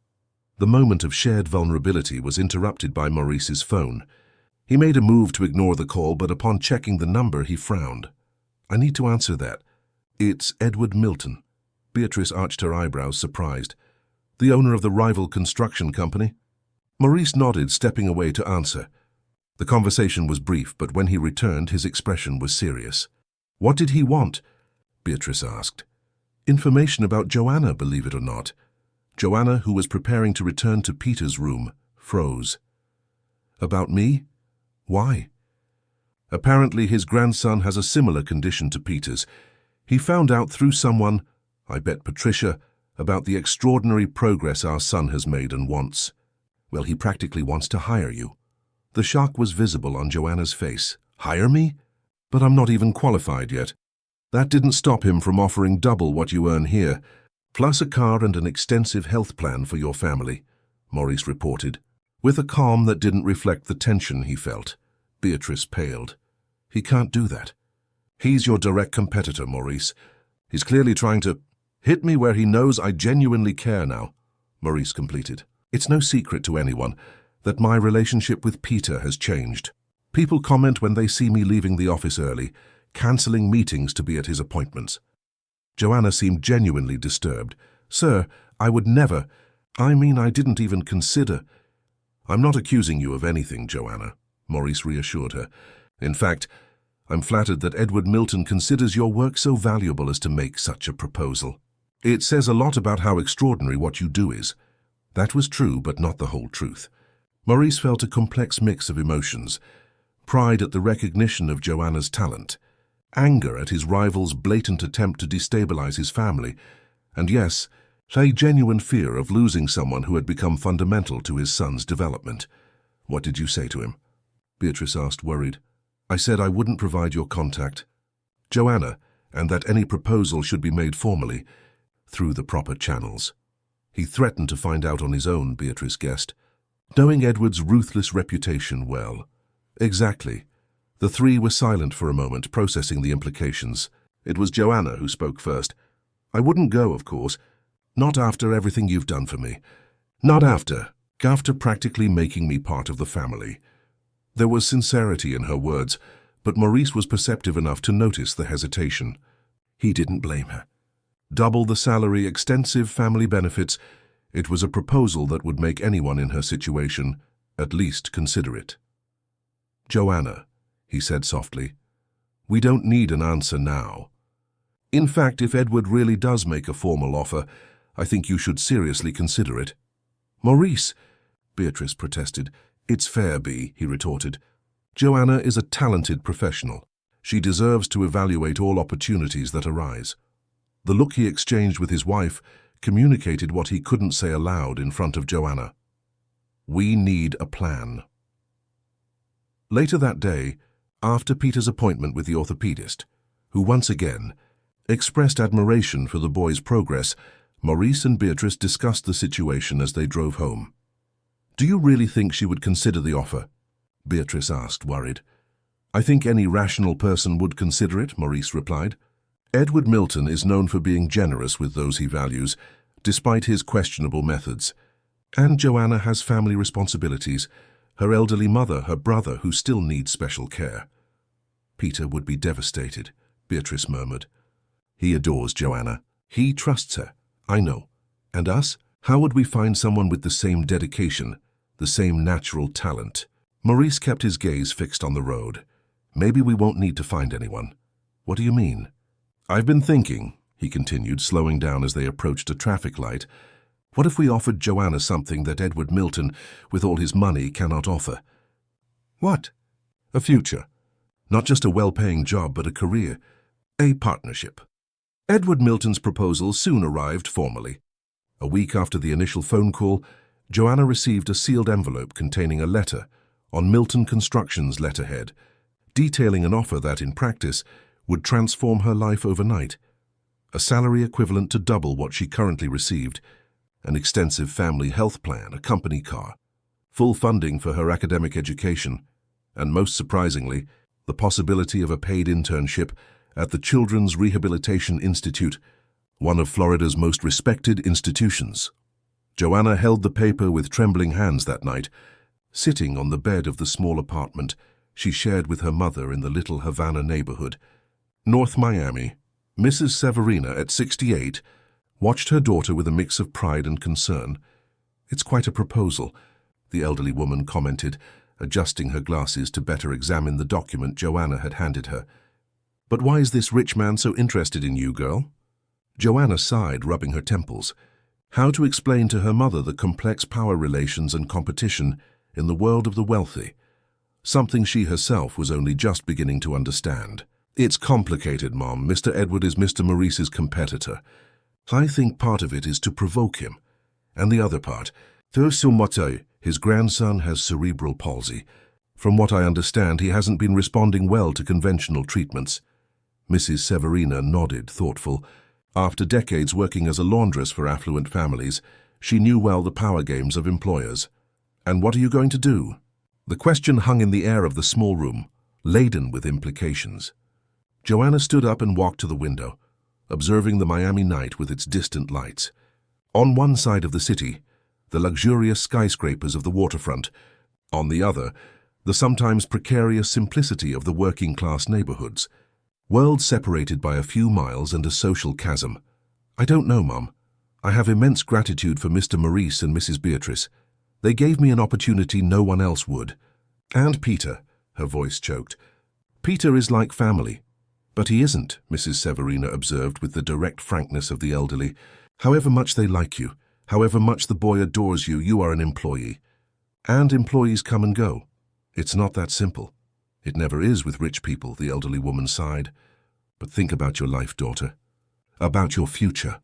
The moment of shared vulnerability was interrupted by Maurice's phone. He made a move to ignore the call, but upon checking the number, he frowned. "I need to answer that. It's Edward Milton." Beatrice arched her eyebrows, surprised. "The owner of the rival construction company?" Maurice nodded, stepping away to answer. The conversation was brief, but when he returned, his expression was serious. "What did he want?" Beatrice asked. "Information about Joanna, believe it or not." Joanna, who was preparing to return to Peter's room, froze. "About me? Why?" "Apparently his grandson has a similar condition to Peter's. He found out through someone, I bet Patricia, about the extraordinary progress our son has made and wants. Well, he practically wants to hire you." The shock was visible on Joanna's face. "Hire me? But I'm not even qualified yet." "That didn't stop him from offering double what you earn here, plus a car and an extensive health plan for your family," Maurice reported, with a calm that didn't reflect the tension he felt. Beatrice paled. "He can't do that." "He's your direct competitor, Maurice. He's clearly trying to hit me where he knows I genuinely care now," Maurice completed. "It's no secret to anyone that my relationship with Peter has changed. People comment when they see me leaving the office early, cancelling meetings to be at his appointments." Joanna seemed genuinely disturbed. "Sir, I would never. I didn't even consider." "I'm not accusing you of anything, Joanna," Maurice reassured her. "In fact, I'm flattered that Edward Milton considers your work so valuable as to make such a proposal. It says a lot about how extraordinary what you do is." That was true, but not the whole truth. Maurice felt a complex mix of emotions: pride at the recognition of Joanna's talent, anger at his rival's blatant attempt to destabilize his family, and yes, a genuine fear of losing someone who had become fundamental to his son's development. "What did you say to him?" Beatrice asked, worried. "I said I wouldn't provide your contact, Joanna, and that any proposal should be made formally, through the proper channels." "He threatened to find out on his own," Beatrice guessed, knowing Edward's ruthless reputation well. "Exactly." The three were silent for a moment, processing the implications. It was Joanna who spoke first. "I wouldn't go, of course. Not after everything you've done for me. Not after practically making me part of the family." There was sincerity in her words, but Maurice was perceptive enough to notice the hesitation. He didn't blame her. Double the salary, extensive family benefits. It was a proposal that would make anyone in her situation at least consider it. "Joanna," he said softly, "we don't need an answer now." In fact, if Edward really does make a formal offer, I think you should seriously consider it." "Maurice," Beatrice protested. "It's fair, Bea," he retorted. "Joanna is a talented professional. She deserves to evaluate all opportunities that arise." The look he exchanged with his wife communicated what he couldn't say aloud in front of Joanna. "We need a plan." Later that day, after Peter's appointment with the orthopedist, who once again expressed admiration for the boy's progress, Maurice and Beatrice discussed the situation as they drove home. "Do you really think she would consider the offer?" Beatrice asked, worried. "I think any rational person would consider it," Maurice replied. "Edward Milton is known for being generous with those he values, despite his questionable methods. And Joanna has family responsibilities, her elderly mother, her brother, who still needs special care." "Peter would be devastated," Beatrice murmured. "He adores Joanna. He trusts her. I know. And us? How would we find someone with the same dedication, the same natural talent?" Maurice kept his gaze fixed on the road. "Maybe we won't need to find anyone." "What do you mean?" "I've been thinking," he continued, slowing down as they approached a traffic light. "What if we offered Joanna something that Edward Milton, with all his money, cannot offer?" "What?" "A future. Not just a well-paying job, but a career. A partnership." Edward Milton's proposal soon arrived formally. A week after the initial phone call, Joanna received a sealed envelope containing a letter on Milton Construction's letterhead, detailing an offer that, in practice, would transform her life overnight. A salary equivalent to double what she currently received, an extensive family health plan, a company car, full funding for her academic education, and most surprisingly, the possibility of a paid internship at the Children's Rehabilitation Institute, one of Florida's most respected institutions. Joanna held the paper with trembling hands that night, sitting on the bed of the small apartment she shared with her mother in the Little Havana neighborhood. North Miami, Mrs. Severina, at 68, watched her daughter with a mix of pride and concern. "It's quite a proposal," the elderly woman commented, adjusting her glasses to better examine the document Joanna had handed her. "But why is this rich man so interested in you, girl?" Joanna sighed, rubbing her temples. How to explain to her mother the complex power relations and competition in the world of the wealthy? Something she herself was only just beginning to understand. "It's complicated, Mom. Mr. Edward is Mr. Maurice's competitor. I think part of it is to provoke him. And the other part, his grandson has cerebral palsy. From what I understand, he hasn't been responding well to conventional treatments." Mrs. Severina nodded, thoughtful. After decades working as a laundress for affluent families, she knew well the power games of employers. "And what are you going to do?" The question hung in the air of the small room, laden with implications. Joanna stood up and walked to the window, observing the Miami night with its distant lights. On one side of the city, the luxurious skyscrapers of the waterfront. On the other, the sometimes precarious simplicity of the working-class neighborhoods. Worlds separated by a few miles and a social chasm. "I don't know, Mum. I have immense gratitude for Mr. Maurice and Mrs. Beatrice. They gave me an opportunity no one else would. And Peter," her voice choked. "Peter is like family." "But he isn't," Mrs. Severina observed with the direct frankness of the elderly. "However much they like you, however much the boy adores you, you are an employee. And employees come and go. It's not that simple. It never is with rich people," the elderly woman sighed. "But think about your life, daughter. About your future.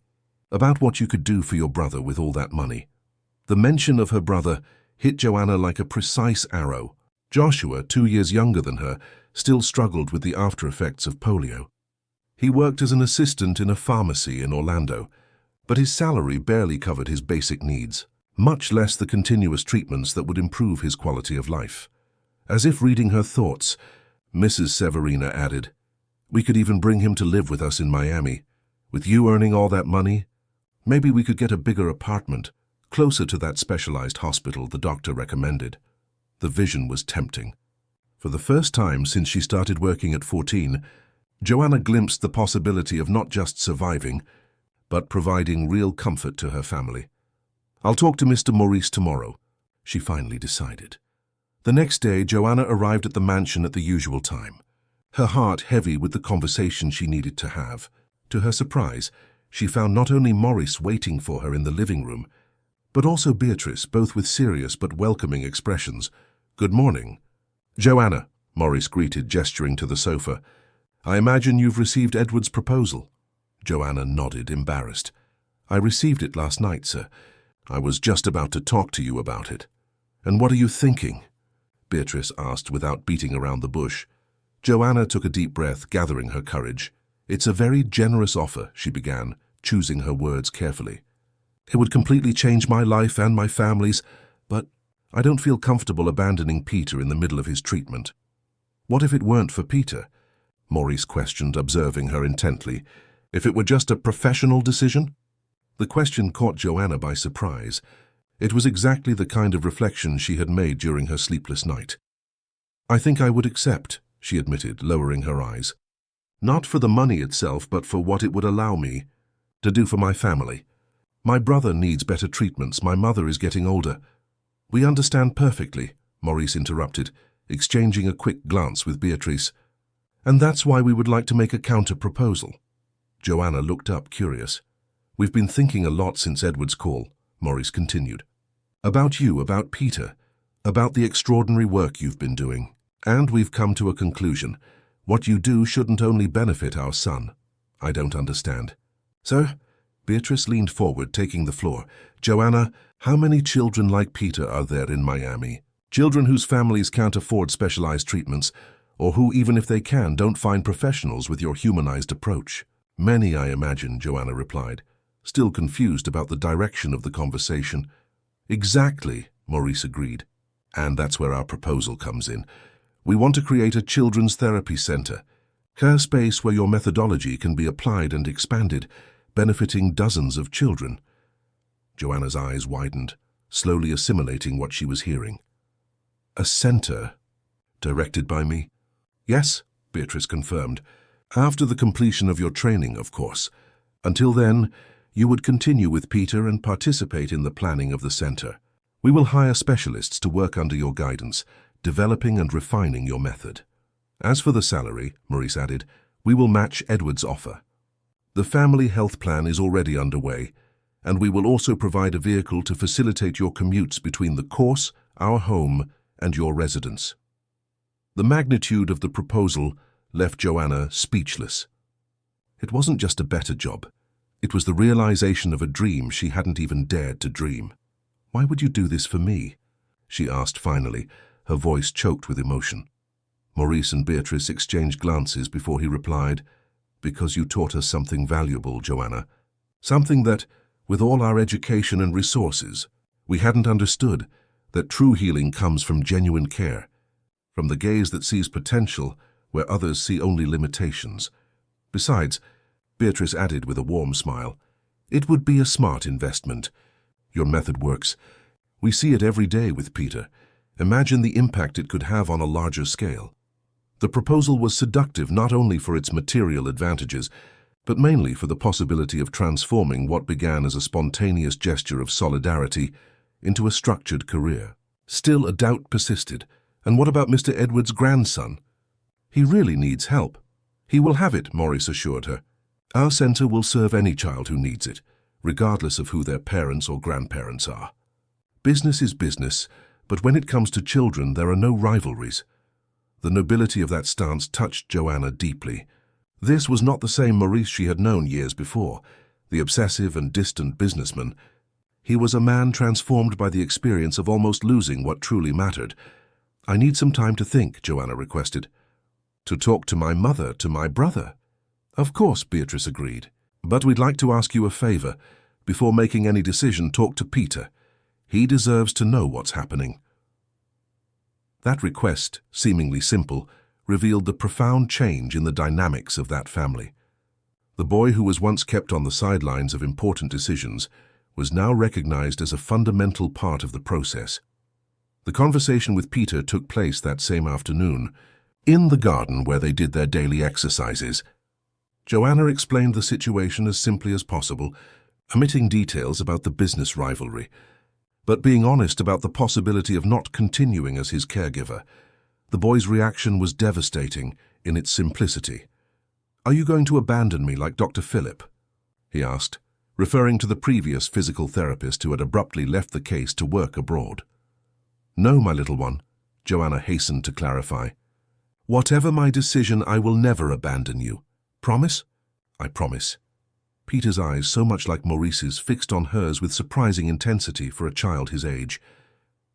About what you could do for your brother with all that money." The mention of her brother hit Joanna like a precise arrow. Joshua, 2 years younger than her, still struggled with the after-effects of polio. He worked as an assistant in a pharmacy in Orlando, but his salary barely covered his basic needs, much less the continuous treatments that would improve his quality of life. As if reading her thoughts, Mrs. Severina added, "We could even bring him to live with us in Miami. With you earning all that money, maybe we could get a bigger apartment, closer to that specialized hospital the doctor recommended." The vision was tempting. For the first time since she started working at 14, Joanna glimpsed the possibility of not just surviving, but providing real comfort to her family. "I'll talk to Mr. Maurice tomorrow," she finally decided. The next day, Joanna arrived at the mansion at the usual time, her heart heavy with the conversation she needed to have. To her surprise, she found not only Maurice waiting for her in the living room, but also Beatrice, both with serious but welcoming expressions. "Good morning." "Joanna," Maurice greeted, gesturing to the sofa. "I imagine you've received Edward's proposal." Joanna nodded, embarrassed. "I received it last night, sir. I was just about to talk to you about it." "And what are you thinking?" Beatrice asked without beating around the bush. Joanna took a deep breath, gathering her courage. "It's a very generous offer," she began, choosing her words carefully. "It would completely change my life and my family's, but I don't feel comfortable abandoning Peter in the middle of his treatment." "What if it weren't for Peter?" Maurice questioned, observing her intently. "If it were just a professional decision?" The question caught Joanna by surprise. It was exactly the kind of reflection she had made during her sleepless night. "I think I would accept," she admitted, lowering her eyes. "Not for the money itself, but for what it would allow me to do for my family. My brother needs better treatments. My mother is getting older." "We understand perfectly," Maurice interrupted, exchanging a quick glance with Beatrice. "And that's why we would like to make a counter-proposal." Joanna looked up, curious. "We've been thinking a lot since Edward's call," Maurice continued. "About you, about Peter, about the extraordinary work you've been doing. And we've come to a conclusion. What you do shouldn't only benefit our son." "I don't understand." "Sir?" Beatrice leaned forward, taking the floor. "Joanna, how many children like Peter are there in Miami? Children whose families can't afford specialized treatments, or who, even if they can, don't find professionals with your humanized approach." "Many, I imagine," Joanna replied, still confused about the direction of the conversation. "Exactly," Maurice agreed. "And that's where our proposal comes in. We want to create a children's therapy center, a space where your methodology can be applied and expanded, benefiting dozens of children." Joanna's eyes widened, slowly assimilating what she was hearing. "A center? Directed by me?" "Yes," Beatrice confirmed. "After the completion of your training, of course. Until then, you would continue with Peter and participate in the planning of the center. We will hire specialists to work under your guidance, developing and refining your method. As for the salary," Maurice added, "we will match Edward's offer. The family health plan is already underway, and we will also provide a vehicle to facilitate your commutes between the course, our home, and your residence." The magnitude of the proposal left Joanna speechless. It wasn't just a better job. It was the realization of a dream she hadn't even dared to dream. "Why would you do this for me?" she asked finally, her voice choked with emotion. Maurice and Beatrice exchanged glances before he replied, "Because you taught us something valuable, Joanna. Something that, with all our education and resources, we hadn't understood, that true healing comes from genuine care, from the gaze that sees potential where others see only limitations. Besides," Beatrice added with a warm smile, "it would be a smart investment. Your method works. We see it every day with Peter. Imagine the impact it could have on a larger scale." The proposal was seductive not only for its material advantages, but mainly for the possibility of transforming what began as a spontaneous gesture of solidarity into a structured career. Still, a doubt persisted. "And what about Mr. Edward's grandson?" "He really needs help." "He will have it," Maurice assured her. "Our center will serve any child who needs it, regardless of who their parents or grandparents are. Business is business, but when it comes to children, there are no rivalries." The nobility of that stance touched Joanna deeply. This was not the same Maurice she had known years before, the obsessive and distant businessman. He was a man transformed by the experience of almost losing what truly mattered. "I need some time to think," Joanna requested. "To talk to my mother, to my brother?" "Of course," Beatrice agreed. "But we'd like to ask you a favor. Before making any decision, talk to Peter. He deserves to know what's happening." That request, seemingly simple, revealed the profound change in the dynamics of that family. The boy who was once kept on the sidelines of important decisions was now recognized as a fundamental part of the process. The conversation with Peter took place that same afternoon, in the garden where they did their daily exercises. Joanna explained the situation as simply as possible, omitting details about the business rivalry, but being honest about the possibility of not continuing as his caregiver. The boy's reaction was devastating in its simplicity. "Are you going to abandon me like Dr. Philip?" he asked, referring to the previous physical therapist who had abruptly left the case to work abroad. "No, my little one," Joanna hastened to clarify. "Whatever my decision, I will never abandon you. Promise?" "I promise." Peter's eyes, so much like Maurice's, fixed on hers with surprising intensity for a child his age.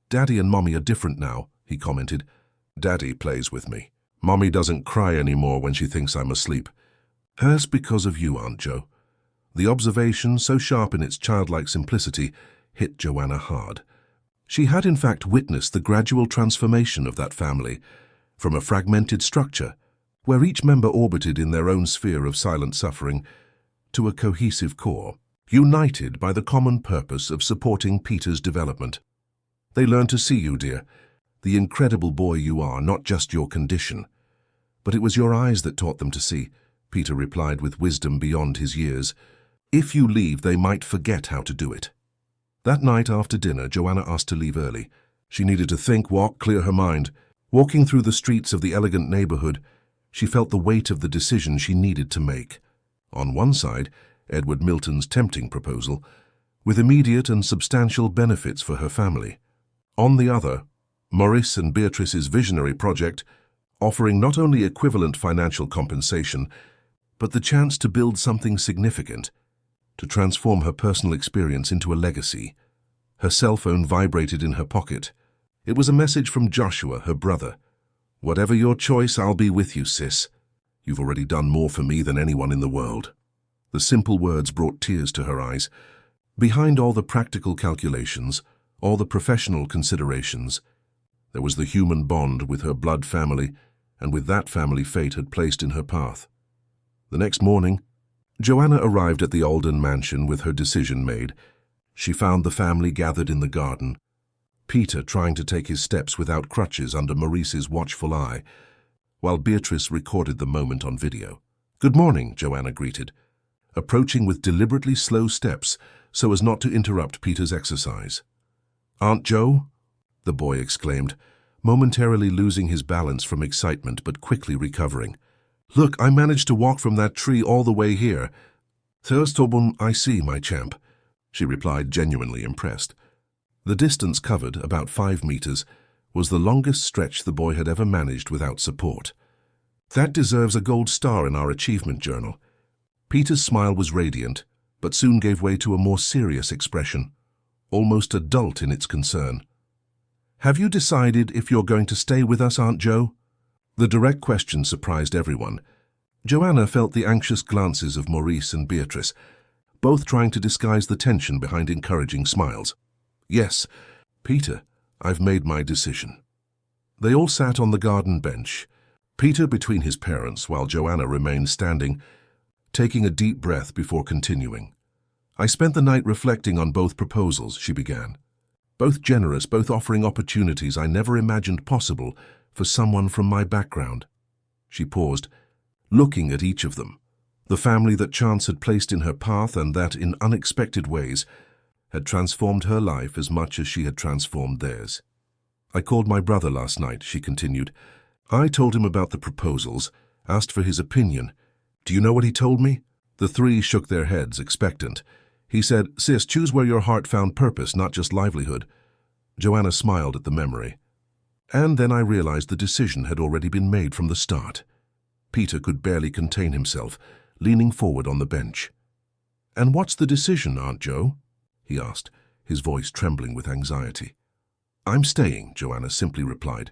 "Daddy and Mommy are different now," he commented. "Daddy plays with me. Mommy doesn't cry anymore when she thinks I'm asleep. Hers because of you, Aunt Jo." The observation, so sharp in its childlike simplicity, hit Joanna hard. She had in fact witnessed the gradual transformation of that family, from a fragmented structure, where each member orbited in their own sphere of silent suffering, to a cohesive core, united by the common purpose of supporting Peter's development. "They learn to see you, dear, the incredible boy you are, not just your condition." "But it was your eyes that taught them to see," Peter replied with wisdom beyond his years. "If you leave, they might forget how to do it." That night after dinner, Joanna asked to leave early. She needed to think, walk, clear her mind. Walking through the streets of the elegant neighborhood, she felt the weight of the decision she needed to make. On one side, Edward Milton's tempting proposal, with immediate and substantial benefits for her family. On the other, Maurice and Beatrice's visionary project, offering not only equivalent financial compensation, but the chance to build something significant, to transform her personal experience into a legacy. Her cell phone vibrated in her pocket. It was a message from Joshua, her brother. "Whatever your choice, I'll be with you, sis. You've already done more for me than anyone in the world." The simple words brought tears to her eyes. Behind all the practical calculations, all the professional considerations, there was the human bond with her blood family, and with that family fate had placed in her path. The next morning, Joanna arrived at the Alden mansion with her decision made. She found the family gathered in the garden, Peter trying to take his steps without crutches under Maurice's watchful eye, while Beatrice recorded the moment on video. "Good morning," Joanna greeted, approaching with deliberately slow steps so as not to interrupt Peter's exercise. "Aunt Jo?" the boy exclaimed, momentarily losing his balance from excitement but quickly recovering. "Look, I managed to walk from that tree all the way here." "Thurstobun, I see, my champ," she replied, genuinely impressed. The distance covered, about 5 meters, was the longest stretch the boy had ever managed without support. "That deserves a gold star in our achievement journal." Peter's smile was radiant, but soon gave way to a more serious expression, almost adult in its concern. "Have you decided if you're going to stay with us, Aunt Jo?" The direct question surprised everyone. Joanna felt the anxious glances of Maurice and Beatrice, both trying to disguise the tension behind encouraging smiles. "Yes, Peter, I've made my decision." They all sat on the garden bench, Peter between his parents while Joanna remained standing, taking a deep breath before continuing. "I spent the night reflecting on both proposals," she began. "Both generous, both offering opportunities I never imagined possible for someone from my background." She paused, looking at each of them, the family that chance had placed in her path and that, in unexpected ways, had transformed her life as much as she had transformed theirs. "I called my brother last night," she continued. "I told him about the proposals, asked for his opinion. Do you know what he told me?" The three shook their heads, expectant. He said, "Sis, choose where your heart found purpose, not just livelihood." Joanna smiled at the memory. And then I realized the decision had already been made from the start. Peter could barely contain himself, leaning forward on the bench. "And what's the decision, Aunt Jo?" he asked, his voice trembling with anxiety. "I'm staying," Joanna simply replied.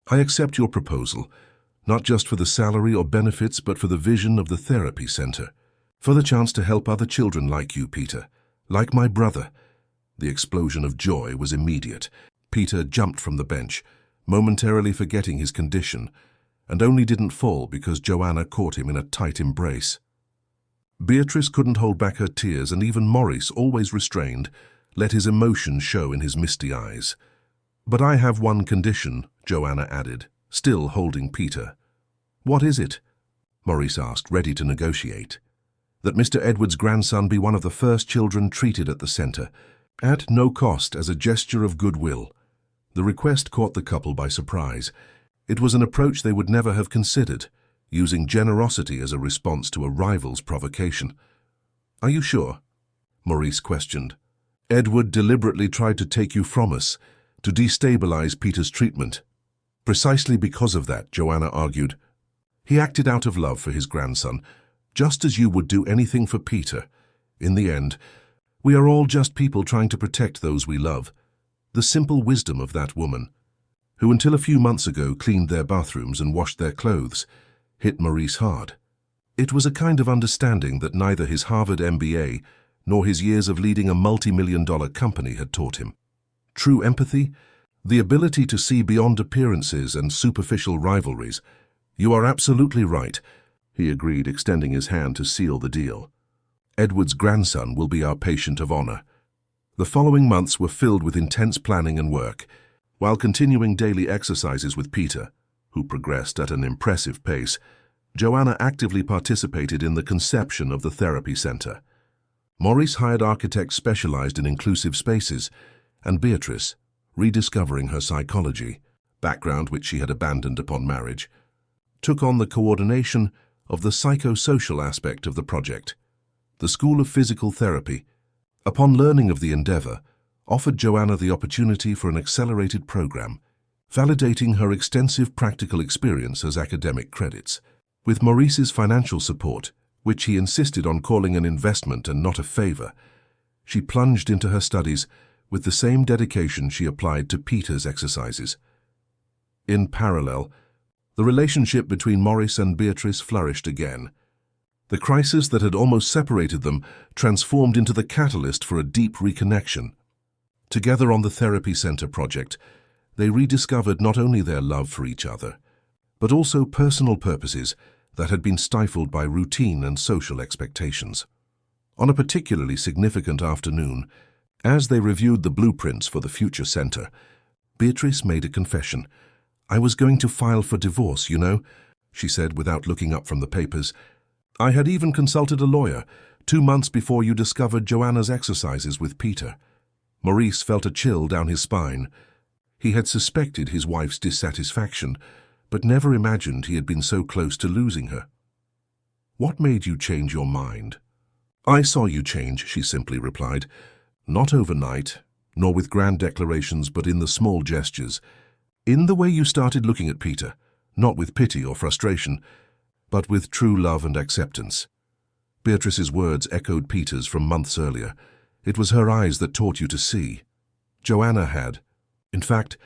"I accept your proposal, not just for the salary or benefits, but for the vision of the therapy center, for the chance to help other children like you, Peter, like my brother." The explosion of joy was immediate. Peter jumped from the bench, momentarily forgetting his condition, and only didn't fall because Joanna caught him in a tight embrace. Beatrice couldn't hold back her tears, and even Maurice, always restrained, let his emotion show in his misty eyes. "But I have one condition," Joanna added, still holding Peter. "What is it?" Maurice asked, ready to negotiate. "That Mr. Edward's grandson be one of the first children treated at the center, at no cost, as a gesture of goodwill." The request caught the couple by surprise. It was an approach they would never have considered, using generosity as a response to a rival's provocation. "Are you sure?" Maurice questioned. "Edward deliberately tried to take you from us, to destabilize Peter's treatment." "Precisely because of that," Joanna argued. "He acted out of love for his grandson, just as you would do anything for Peter. In the end, we are all just people trying to protect those we love." The simple wisdom of that woman, who until a few months ago cleaned their bathrooms and washed their clothes, hit Maurice hard. It was a kind of understanding that neither his Harvard MBA nor his years of leading a multi-million-dollar company had taught him. True empathy, the ability to see beyond appearances and superficial rivalries. "You are absolutely right," he agreed, extending his hand to seal the deal. "Edward's grandson will be our patient of honor." The following months were filled with intense planning and work, while continuing daily exercises with Peter, who progressed at an impressive pace. Joanna actively participated in the conception of the therapy center. Maurice hired architects specialized in inclusive spaces, and Beatrice, rediscovering her psychology, background which she had abandoned upon marriage, took on the coordination of the psychosocial aspect of the project. The School of Physical Therapy, upon learning of the endeavor, offered Joanna the opportunity for an accelerated program, validating her extensive practical experience as academic credits. With Maurice's financial support, which he insisted on calling an investment and not a favor, she plunged into her studies with the same dedication she applied to Peter's exercises. In parallel, the relationship between Maurice and Beatrice flourished again. The crisis that had almost separated them transformed into the catalyst for a deep reconnection. Together on the Therapy Center project, they rediscovered not only their love for each other, but also personal purposes that had been stifled by routine and social expectations. On a particularly significant afternoon, as they reviewed the blueprints for the future center, Beatrice made a confession. "I was going to file for divorce, you know," she said without looking up from the papers. "I had even consulted a lawyer 2 months before you discovered Joanna's exercises with Peter." Maurice felt a chill down his spine. He had suspected his wife's dissatisfaction, but never imagined he had been so close to losing her. "What made you change your mind?" "I saw you change," she simply replied. "Not overnight, nor with grand declarations, but in the small gestures. In the way you started looking at Peter, not with pity or frustration, but with true love and acceptance." Beatrice's words echoed Peter's from months earlier. It was her eyes that taught you to see. Joanna had, in fact,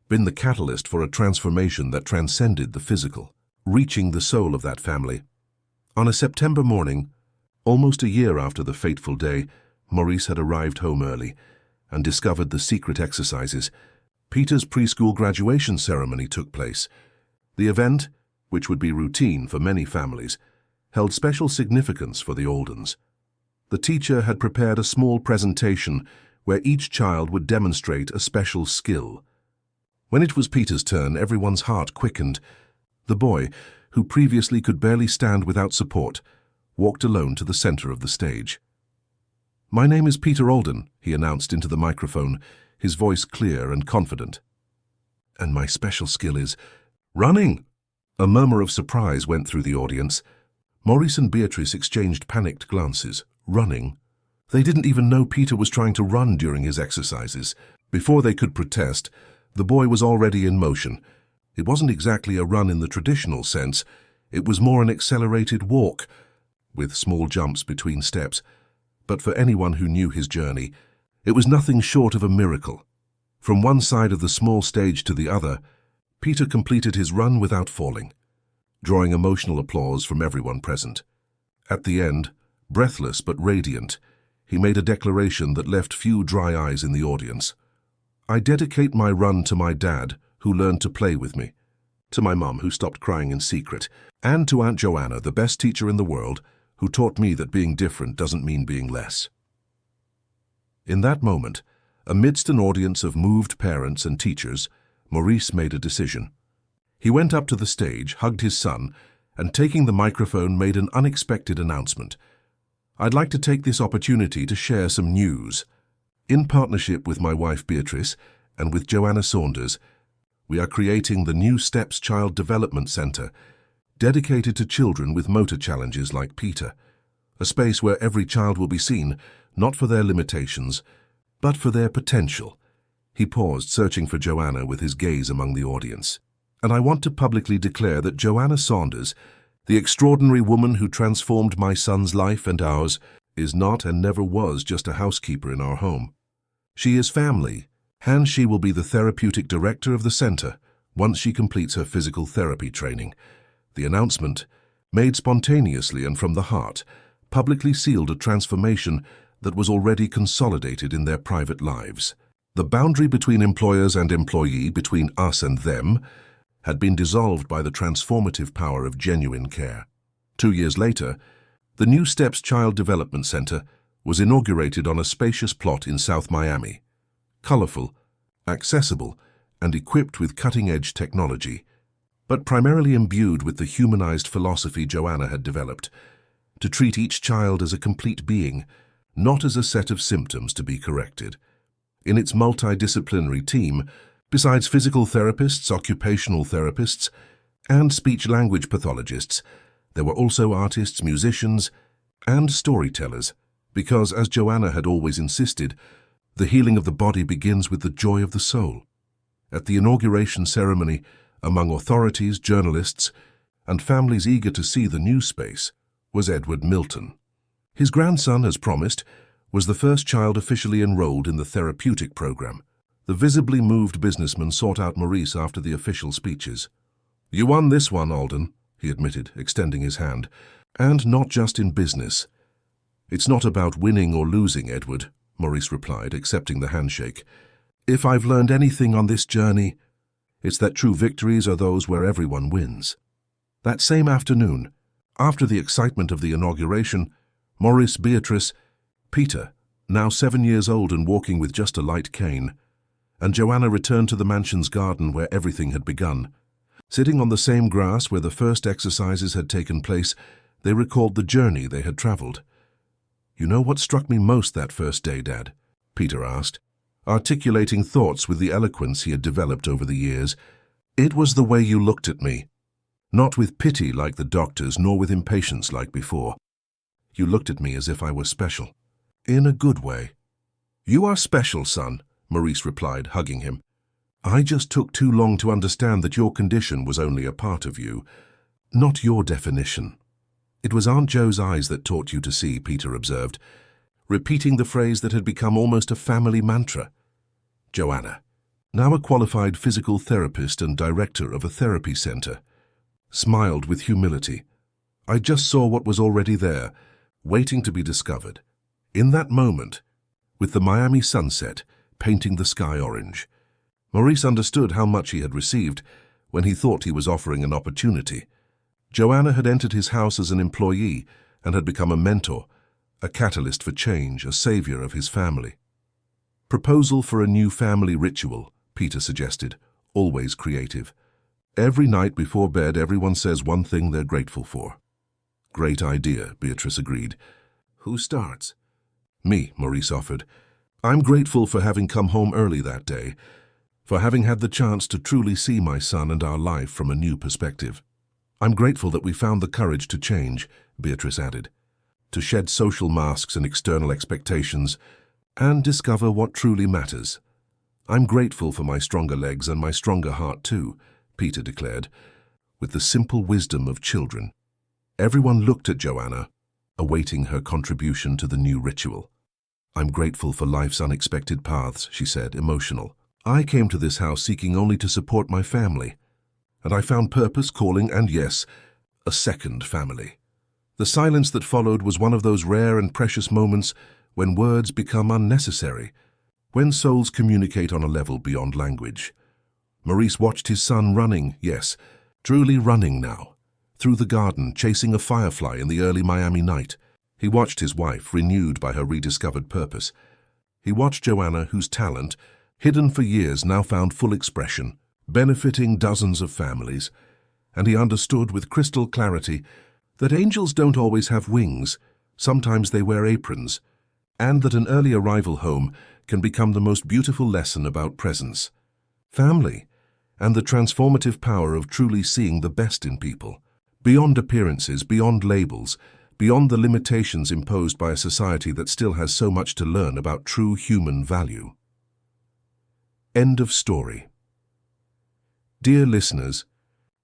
been the catalyst for a transformation that transcended the physical, reaching the soul of that family. On a September morning, almost a year after the fateful day, Maurice had arrived home early and discovered the secret exercises. Peter's preschool graduation ceremony took place. The event, which would be routine for many families, held special significance for the Aldens. The teacher had prepared a small presentation where each child would demonstrate a special skill. When it was Peter's turn, everyone's heart quickened. The boy, who previously could barely stand without support, walked alone to the center of the stage. "My name is Peter Alden," he announced into the microphone, his voice clear and confident. "And my special skill is running." A murmur of surprise went through the audience. Maurice and Beatrice exchanged panicked glances. Running? They didn't even know Peter was trying to run during his exercises. Before they could protest, the boy was already in motion. It wasn't exactly a run in the traditional sense. It was more an accelerated walk, with small jumps between steps. But for anyone who knew his journey, it was nothing short of a miracle. From one side of the small stage to the other, Peter completed his run without falling, drawing emotional applause from everyone present. At the end, breathless but radiant, he made a declaration that left few dry eyes in the audience. "I dedicate my run to my dad, who learned to play with me, to my mum, who stopped crying in secret, and to Aunt Joanna, the best teacher in the world, who taught me that being different doesn't mean being less." In that moment, amidst an audience of moved parents and teachers, Maurice made a decision. He went up to the stage, hugged his son, and taking the microphone made an unexpected announcement. "I'd like to take this opportunity to share some news. In partnership with my wife Beatrice and with Joanna Saunders, we are creating the New Steps Child Development Center, dedicated to children with motor challenges like Peter, a space where every child will be seen, not for their limitations, but for their potential. He paused, searching for Joanna with his gaze among the audience. And I want to publicly declare that Joanna Saunders, the extraordinary woman who transformed my son's life and ours, is not and never was just a housekeeper in our home. She is family, and she will be the therapeutic director of the center once she completes her physical therapy training. The announcement, made spontaneously and from the heart, publicly sealed a transformation that was already consolidated in their private lives. The boundary between employers and employee, between us and them, had been dissolved by the transformative power of genuine care. 2 years later, the New Steps Child Development Center was inaugurated on a spacious plot in South Miami. Colorful, accessible, and equipped with cutting-edge technology, but primarily imbued with the humanized philosophy Joanna had developed, to treat each child as a complete being, not as a set of symptoms to be corrected. In its multidisciplinary team, besides physical therapists, occupational therapists, and speech-language pathologists, there were also artists, musicians, and storytellers, because, as Joanna had always insisted, the healing of the body begins with the joy of the soul. At the inauguration ceremony, among authorities, journalists, and families eager to see the new space, was Edward Milton. His grandson, as promised, was the first child officially enrolled in the therapeutic program. The visibly moved businessman sought out Maurice after the official speeches. "You won this one, Alden," he admitted, extending his hand. "And not just in business." "It's not about winning or losing, Edward," Maurice replied, accepting the handshake. "If I've learned anything on this journey, it's that true victories are those where everyone wins." That same afternoon, after the excitement of the inauguration, Maurice, Beatrice, Peter, now 7 years old and walking with just a light cane, and Joanna returned to the mansion's garden where everything had begun. Sitting on the same grass where the first exercises had taken place, they recalled the journey they had traveled. "You know what struck me most that first day, Dad?" Peter asked, articulating thoughts with the eloquence he had developed over the years. "It was the way you looked at me. Not with pity like the doctors, nor with impatience like before. You looked at me as if I were special. In a good way." "You are special, son," Maurice replied, hugging him. "I just took too long to understand that your condition was only a part of you, not your definition." "It was Aunt Jo's eyes that taught you to see," Peter observed, repeating the phrase that had become almost a family mantra. Joanna, now a qualified physical therapist and director of a therapy center, smiled with humility. "I just saw what was already there, waiting to be discovered." In that moment, with the Miami sunset painting the sky orange, Maurice understood how much he had received when he thought he was offering an opportunity. Joanna had entered his house as an employee and had become a mentor, a catalyst for change, a savior of his family. "Proposal for a new family ritual," Peter suggested, always creative. "Every night before bed, everyone says one thing they're grateful for." "Great idea," Beatrice agreed. "Who starts?" "Me," Maurice offered. "I'm grateful for having come home early that day, for having had the chance to truly see my son and our life from a new perspective. I'm grateful that we found the courage to change," Beatrice added, "to shed social masks and external expectations, and discover what truly matters." "I'm grateful for my stronger legs and my stronger heart too," Peter declared, with the simple wisdom of children. Everyone looked at Joanna, awaiting her contribution to the new ritual. "I'm grateful for life's unexpected paths," she said, emotional. "I came to this house seeking only to support my family, and I found purpose, calling, and yes, a second family." The silence that followed was one of those rare and precious moments when words become unnecessary, when souls communicate on a level beyond language. Maurice watched his son running, yes, truly running now, through the garden, chasing a firefly in the early Miami night. He watched his wife, renewed by her rediscovered purpose. He watched Joanna, whose talent, hidden for years, now found full expression, benefiting dozens of families. And he understood with crystal clarity that angels don't always have wings, sometimes they wear aprons, and that an early arrival home can become the most beautiful lesson about presence, family, and the transformative power of truly seeing the best in people. Beyond appearances, beyond labels, beyond the limitations imposed by a society that still has so much to learn about true human value. End of story. Dear listeners,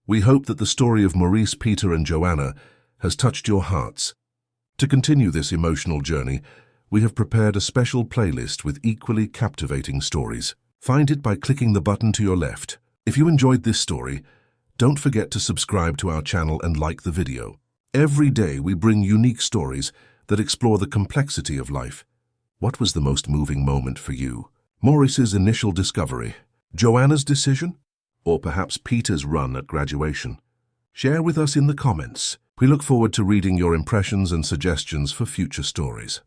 we hope that the story of Maurice, Peter, and Joanna has touched your hearts. To continue this emotional journey, we have prepared a special playlist with equally captivating stories. Find it by clicking the button to your left. If you enjoyed this story, don't forget to subscribe to our channel and like the video. Every day we bring unique stories that explore the complexity of life. What was the most moving moment for you? Maurice's initial discovery, Joanna's decision, or perhaps Peter's run at graduation? Share with us in the comments. We look forward to reading your impressions and suggestions for future stories.